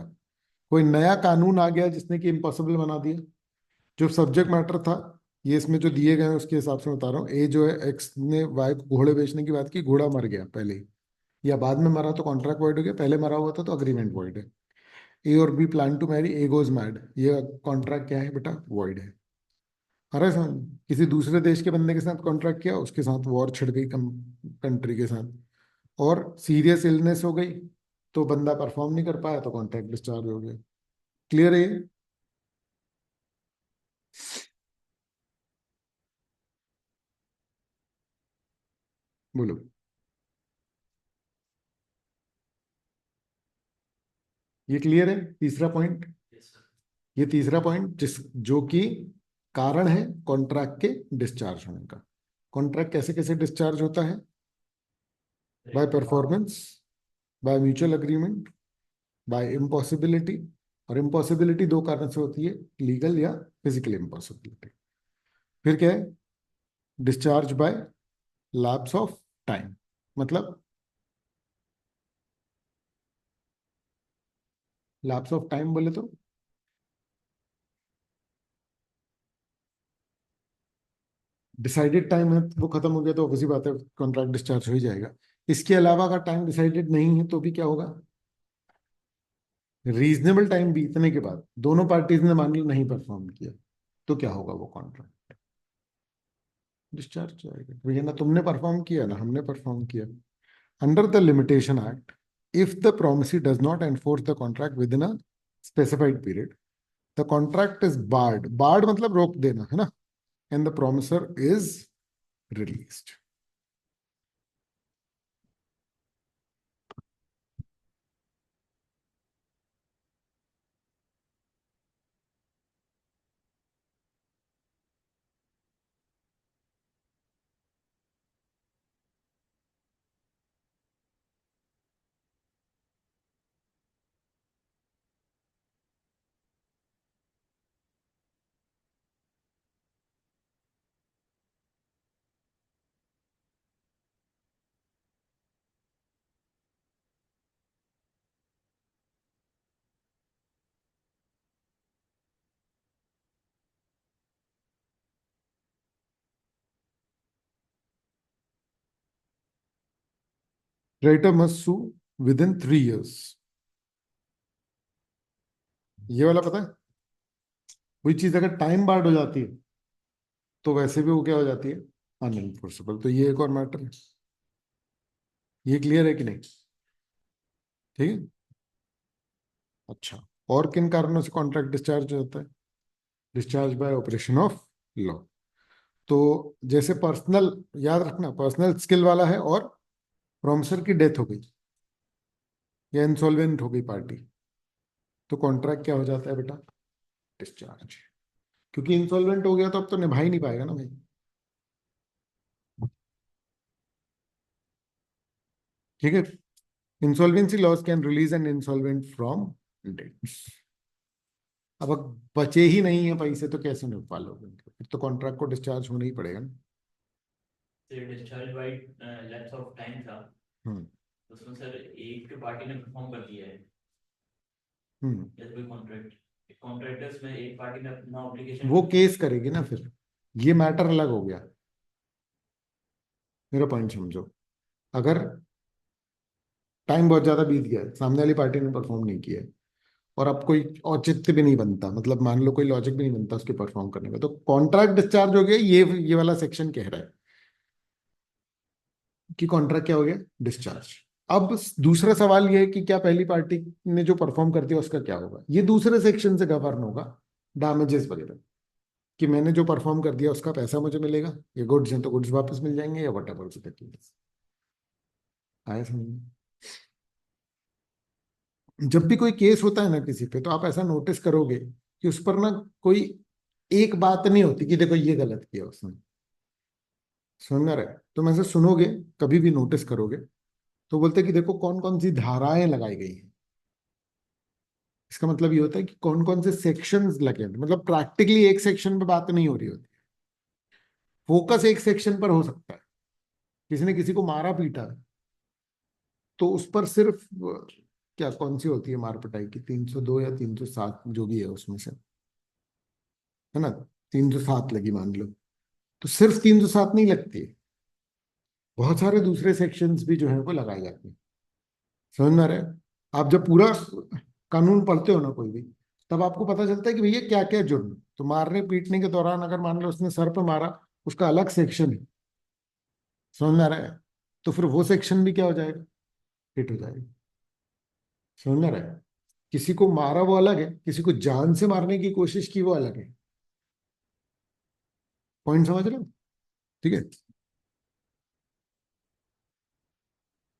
कोई नया कानून आ गया जिसने कि इम्पॉसिबल बना दिया। जो सब्जेक्ट मैटर था ये इसमें जो दिए गए हैं उसके हिसाब से बता रहा हूँ। ए जो है एक्स ने वाई को घोड़े बेचने की बात की, घोड़ा मर गया पहले ही, या बाद में मरा तो कॉन्ट्रैक्ट वॉइड हो गया, पहले मरा हुआ था तो अग्रीमेंट वॉइड है। ए और B plan to marry, A goes mad, ये कॉन्ट्रैक्ट क्या है बेटा? वॉइड है। अरे समझ, किसी दूसरे देश के बंदे के साथ कॉन्ट्रैक्ट किया, उसके साथ वॉर छिड़ गई कंट्री के साथ, और सीरियस इलनेस हो गई तो बंदा परफॉर्म नहीं कर पाया तो कॉन्ट्रैक्ट डिस्चार्ज हो गया। क्लियर है ये? बोलो। ये क्लियर है तीसरा पॉइंट? Yes, sir. ये तीसरा पॉइंट जिस जो कि कारण है कॉन्ट्रैक्ट के डिस्चार्ज होने का। कॉन्ट्रैक्ट कैसे कैसे डिस्चार्ज होता है? By performance, by mutual agreement, by impossibility. और इम्पॉसिबिलिटी दो कारण से होती है, लीगल या फिजिकल इम्पॉसिबिलिटी। फिर क्या है? Discharge bye lapse of time, मतलब लैप्स ऑफ टाइम बोले तो डिसाइडेड टाइम है वो खत्म हो गया तो ऑब्वियसली बात है कॉन्ट्रैक्ट डिस्चार्ज हो ही जाएगा। इसके अलावा अगर टाइम डिसाइडेड नहीं है तो भी क्या होगा? रीजनेबल टाइम बीतने के बाद दोनों पार्टीज ने मान लो नहीं परफॉर्म किया तो क्या होगा? वो कॉन्ट्रैक्ट डिस्चार्ज जाएगा। भैया ना तुमने परफॉर्म किया ना हमने परफॉर्म किया। Under the limitation act, if the promisee does not enforce the contract within a specified period, the contract is barred. Barred मतलब रोक देना है ना, and the promisor is released. Creditor must sue within 3 years। ये वाला पता है? कोई चीज अगर टाइम बार्ड हो जाती है तो वैसे भी वो क्या हो जाती है? अनएनफोर्सेबल। तो ये एक और मैटर है। ये क्लियर है कि नहीं? ठीक है। अच्छा, और किन कारणों से कॉन्ट्रैक्ट डिस्चार्ज हो जाता है? Discharge bye operation of law. तो जैसे पर्सनल, याद रखना पर्सनल स्किल वाला है और प्रोफेसर की डेथ हो गई, या इंसॉल्वेंट हो गई पार्टी, तो कॉन्ट्रैक्ट क्या हो जाता है बेटा? डिस्चार्ज। क्योंकि इंसॉल्वेंट हो गया तो अब तो निभा ही नहीं पाएगा ना भाई। ठीक है। Insolvency laws can release an insolvent from debts. अब बचे ही नहीं है पैसे तो कैसे निपटा लोगे? फिर तो कॉन्ट्रैक्ट को डिस्चार्ज होना ही पड़ेगा ना। तो discharge by lapse of time था, हम्म। तो उसमें सर एक पार्टी ने परफॉर्म कर दिया है, हम्म। जैसे कोई कॉन्ट्रैक्ट कॉन्ट्रैक्टर्स में एक पार्टी ने अपना ऑब्लिगेशन। वो केस करेगी ना फिर, ये मैटर अलग हो गया। मेरा पॉइंट समझो। अगर टाइम बहुत ज्यादा बीत गया, सामने वाली पार्टी ने परफॉर्म नहीं किया है, और अब कोई औचित्य भी नहीं बनता, मतलब मान लो कोई लॉजिक भी नहीं बनता उसके परफॉर्म करने का, तो कॉन्ट्रैक्ट डिस्चार्ज हो गया। ये वाला सेक्शन कह रहा है कि कॉन्ट्रैक्ट क्या हो गया? डिस्चार्ज। अब दूसरा सवाल ये है कि क्या पहली पार्टी ने जो परफॉर्म कर दिया उसका क्या होगा? ये दूसरे सेक्शन से गवर्न होगा, डैमेजेस वगैरह, कि मैंने जो परफॉर्म कर दिया उसका पैसा मुझे मिलेगा, ये गुड्स हैं तो गुड्स वापस मिल जाएंगे, या वट एवर। आया समझ में? जब भी कोई केस होता है ना किसी पे, तो आप ऐसा नोटिस करोगे कि उस पर ना कोई एक बात नहीं होती कि देखो ये गलत किया उसने। समझ में आ रहा है? तो मैं से सुनोगे, कभी भी नोटिस करोगे, तो बोलते हैं कि देखो कौन कौन सी धाराएं लगाई गई हैं। इसका मतलब ये होता है कि कौन कौन से सेक्शंस लगे हैं। मतलब प्रैक्टिकली एक सेक्शन पे बात नहीं हो रही होती, फोकस एक सेक्शन पर हो सकता है। किसी ने किसी को मारा पीटा, तो उस पर सिर्फ क्या कौन सी होती है मार पिटाई की, 302 या 307 जो भी है उसमें से, है ना? 307 लगी मान लो, तो सिर्फ 307 नहीं लगती है, बहुत सारे दूसरे सेक्शंस भी जो है वो लगाए जाते हैं। समझ में आ रहा है? आप जब पूरा कानून पढ़ते हो ना कोई भी, तब आपको पता चलता है कि भैया क्या क्या जुर्म। तो मारने पीटने के दौरान अगर मान लो उसने सर पे मारा, उसका अलग सेक्शन है। समझ में आ रहा है? तो फिर वो सेक्शन भी क्या हो जाएगा? हिट हो जाएगा। समझ में आ रहा है? किसी को मारा वो अलग है, किसी को जान से मारने की कोशिश की वो अलग है। पॉइंट समझ रहे हो? ठीक है।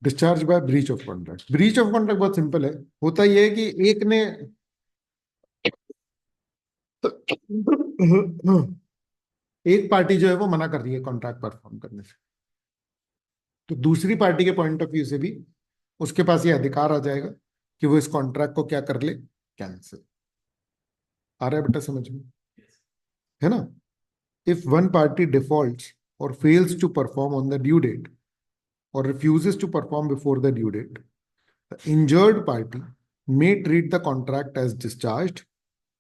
Discharge bye breach of contract. Breach of contract बहुत सिंपल है। होता यह है कि एक ने एक पार्टी जो है वो मना कर रही है कॉन्ट्रैक्ट परफॉर्म करने से, तो दूसरी पार्टी के पॉइंट ऑफ व्यू से भी उसके पास ये अधिकार आ जाएगा कि वो इस कॉन्ट्रैक्ट को क्या कर ले? कैंसिल। आ रहा है बेटा समझ में? है ना? इफ वन पार्टी डिफॉल्ट्स और fails to perform on the due date or refuses to perform before the due date, the injured party may treat the contract as discharged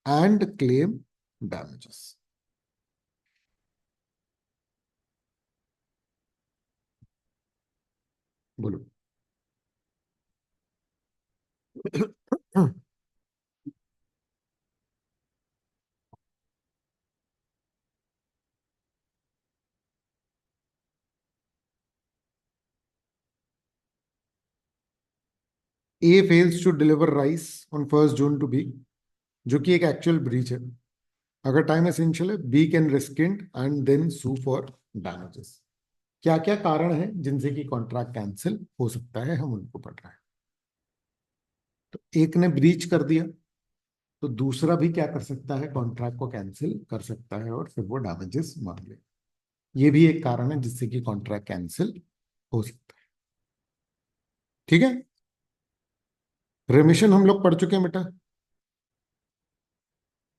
and claim damages. बोलो। A fails to deliver rice on 1 June to B, जो कि एक actual breach है। अगर time essential है, B can rescind and then sue for damages. क्या क्या कारण है जिनसे कि कॉन्ट्रैक्ट कैंसिल हो सकता है, हम उनको पढ़ रहे हैं। तो एक ने ब्रीच कर दिया, तो दूसरा भी क्या कर सकता है? कॉन्ट्रैक्ट को कैंसिल कर सकता है और फिर वो डैमेजेस मांग ले। ये भी एक कारण है जिससे कि कॉन्ट्रैक्ट कैंसिल हो सकता है। ठीक है। रेमिशन हम लोग पढ़ चुके हैं बेटा,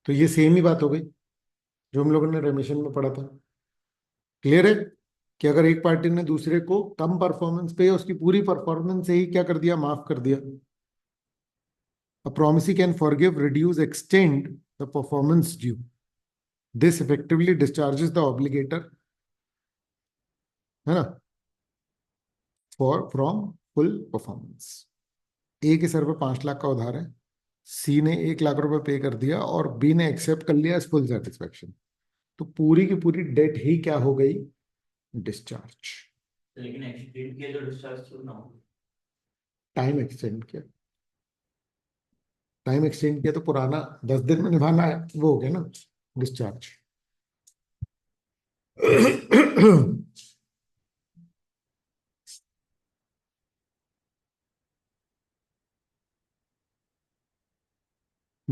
तो ये सेम ही बात हो गई जो हम लोगों ने रेमिशन में पढ़ा था। क्लियर है कि अगर एक पार्टी ने दूसरे को कम परफॉर्मेंस पे उसकी पूरी परफॉर्मेंस से ही क्या कर दिया? माफ कर दिया। A promisee can forgive, reduce, extend the performance due. This effectively discharges the obligator, है ना, फॉर फ्रॉम फुल परफॉर्मेंस। ए के सर पे 5 लाख का उधार है, सी ने 1 लाख रुपए पे कर दिया और बी ने एक्सेप्ट कर लिया फुल सेटिस्फेक्शन, तो पूरी की पूरी डेट ही क्या हो गई? डिस्चार्ज। लेकिन एक्सीडेंट किया तो डिस्चार्ज तो ना हो। टाइम एक्सटेंड किया, टाइम एक्सटेंड किया तो पुराना 10 दिन में निभाना है, वो हो गया ना डिस्चार्ज।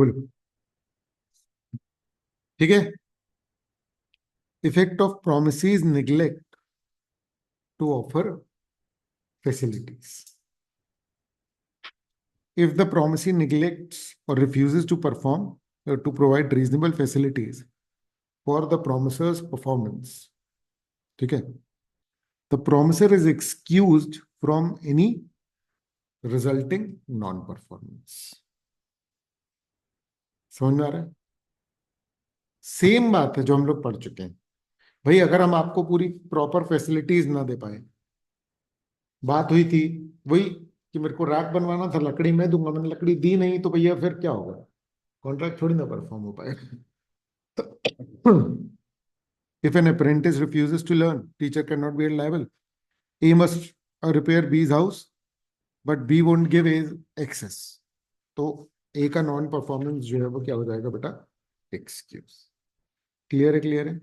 बोलो। ठीक है। Effect of promisee's neglect to offer facilities. If the promisee neglects or refuses to perform or to provide reasonable facilities for the promiser's performance, ठीक है, the promiser is excused from any resulting non-performance. समझ में आ रहा है? Same बात है जो हम लोग पढ़ चुके हैं। भाई अगर हम आपको पूरी प्रॉपर फैसिलिटीज ना दे पाए, बात हुई थी वही कि मेरे को रैक बनवाना था, लकड़ी मैं दूंगा, मैंने लकड़ी दी नहीं तो भैया फिर क्या होगा? कॉन्ट्रैक्ट थोड़ी ना परफॉर्म हो पाएगा। तो if an apprentice refuses to learn, teacher cannot be held liable. A must repair B's house, but B won't give A access. तो A का नॉन परफॉर्मेंस जो है वो क्या हो जाएगा बेटा? एक्सक्यूज। क्लियर है? क्लियर है?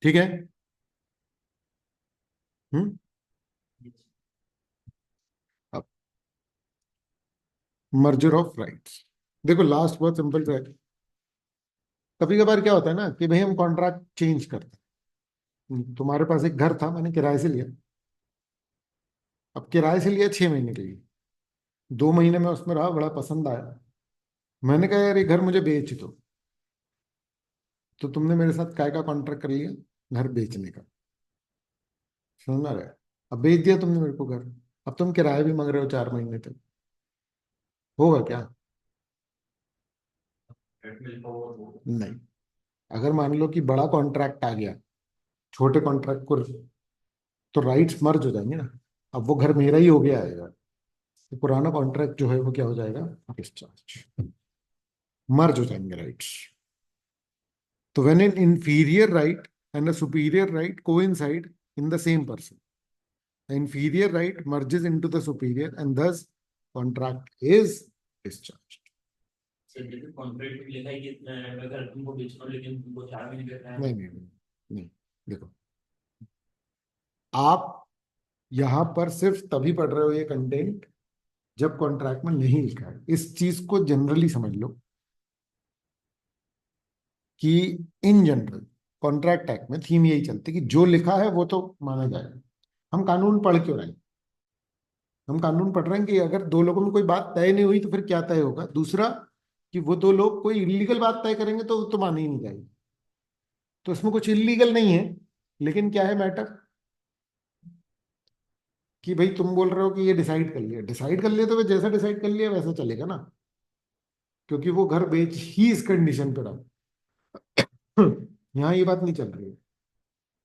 ठीक है। हम्म। अब मर्जर ऑफ राइट्स। देखो लास्ट बहुत सिंपल सा है। कभी कभार क्या होता है ना कि भाई हम कॉन्ट्रैक्ट चेंज करते हैं। तुम्हारे पास एक घर था, मैंने किराए से लिया। अब किराए से लिया 6 महीने के लिए। 2 महीने में उसमें रहा, बड़ा पसंद आया। मैंने कहा यार ये घर मुझे बेच दो। तो तुमने मेरे साथ काय का कॉन्ट्रैक्ट कर लिया? घर बेचने का। समझ में आ रहा है? अब बेच दिया तुमने मेरे को घर। अब तुम किराया भी मांग रहे हो 4 महीने तक। होगा क्या? ट्रेडमिल का वो नहीं। अगर मान लो कि बड़ा कॉन्ट्रैक्ट आ गया, छोटे कॉन्ट्रैक्ट को, तो राइट्स मर्ज हो जाएंगे ना। अब वो घर मेरा ही हो गया आएगा, तो पुराना कॉन्ट्रैक्ट जो है वो क्या हो जाएगा? डिस्चार्ज। मर्ज हो जाएंगे राइट्स। तो when an inferior right and a superior right coincide in the same person, the inferior right merges into the superior and thus contract is discharged. Sir जैसे कॉन्ट्रैक्ट में लिखा है कि मैं घर तुमको बेच रहा हूँ लेकिन तुमको 4 महीने का टाइम। नहीं नहीं नहीं नहीं। देखो, आप यहां पर सिर्फ तभी पढ़ रहे हो ये कंटेंट जब कॉन्ट्रैक्ट में नहीं लिखा है। इस चीज को जनरली समझ लो कि इन जनरल कॉन्ट्रैक्ट एक्ट में थीम यही चलती है कि जो लिखा है वो तो माना जाएगा। हम कानून पढ़ क्यों रहे हैं? हम कानून पढ़ रहे हैं कि अगर दो लोगों में कोई बात तय नहीं हुई तो फिर क्या तय होगा। दूसरा, कि वो दो लोग कोई इलीगल बात तय करेंगे तो मानी ही नहीं जाएगी। तो इसमें कुछ इलीगल नहीं है, लेकिन क्या है मैटर कि भाई तुम बोल रहे हो कि ये डिसाइड कर लिया, डिसाइड कर लिया तो फिर जैसा डिसाइड कर लिया वैसा चलेगा ना। क्योंकि वो घर बेच ही इस कंडीशन पे रहा। यहाँ ये बात नहीं चल रही है।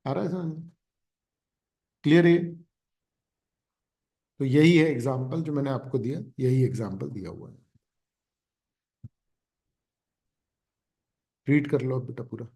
आ रहा है समझ? क्लियर है? तो यही है एग्जाम्पल जो मैंने आपको दिया, यही एग्जाम्पल दिया हुआ है। रीड कर लो अब बेटा पूरा।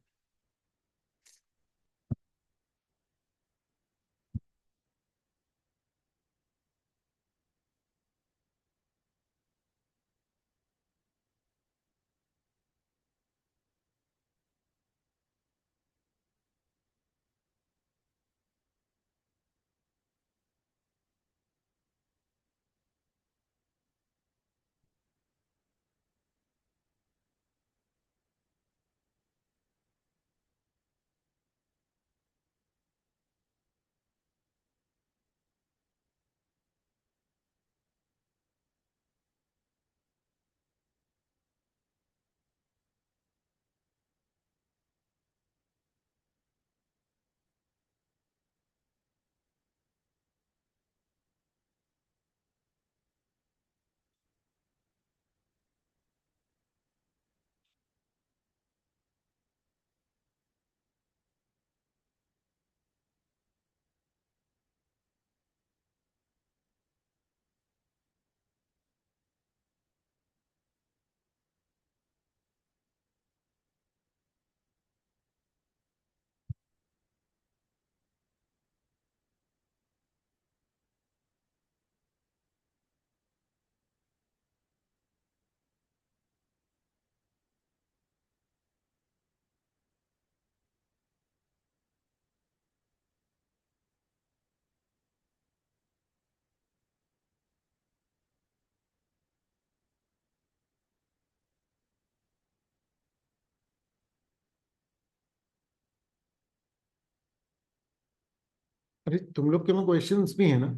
अरे तुम लोग के में क्वेश्चंस भी है ना?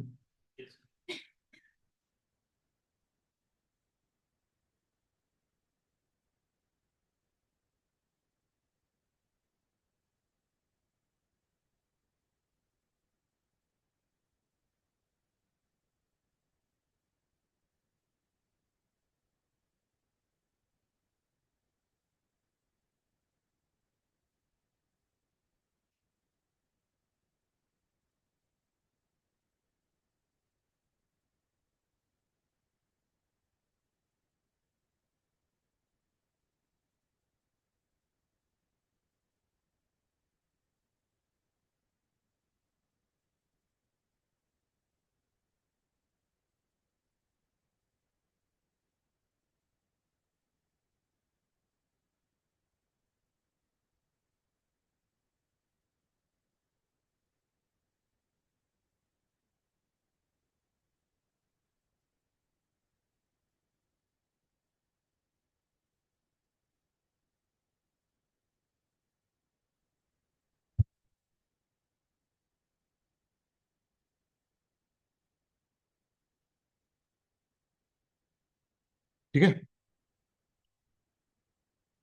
ठीक है,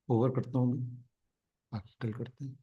ओवर करता हूँ मैं, बाकी कल करते हैं।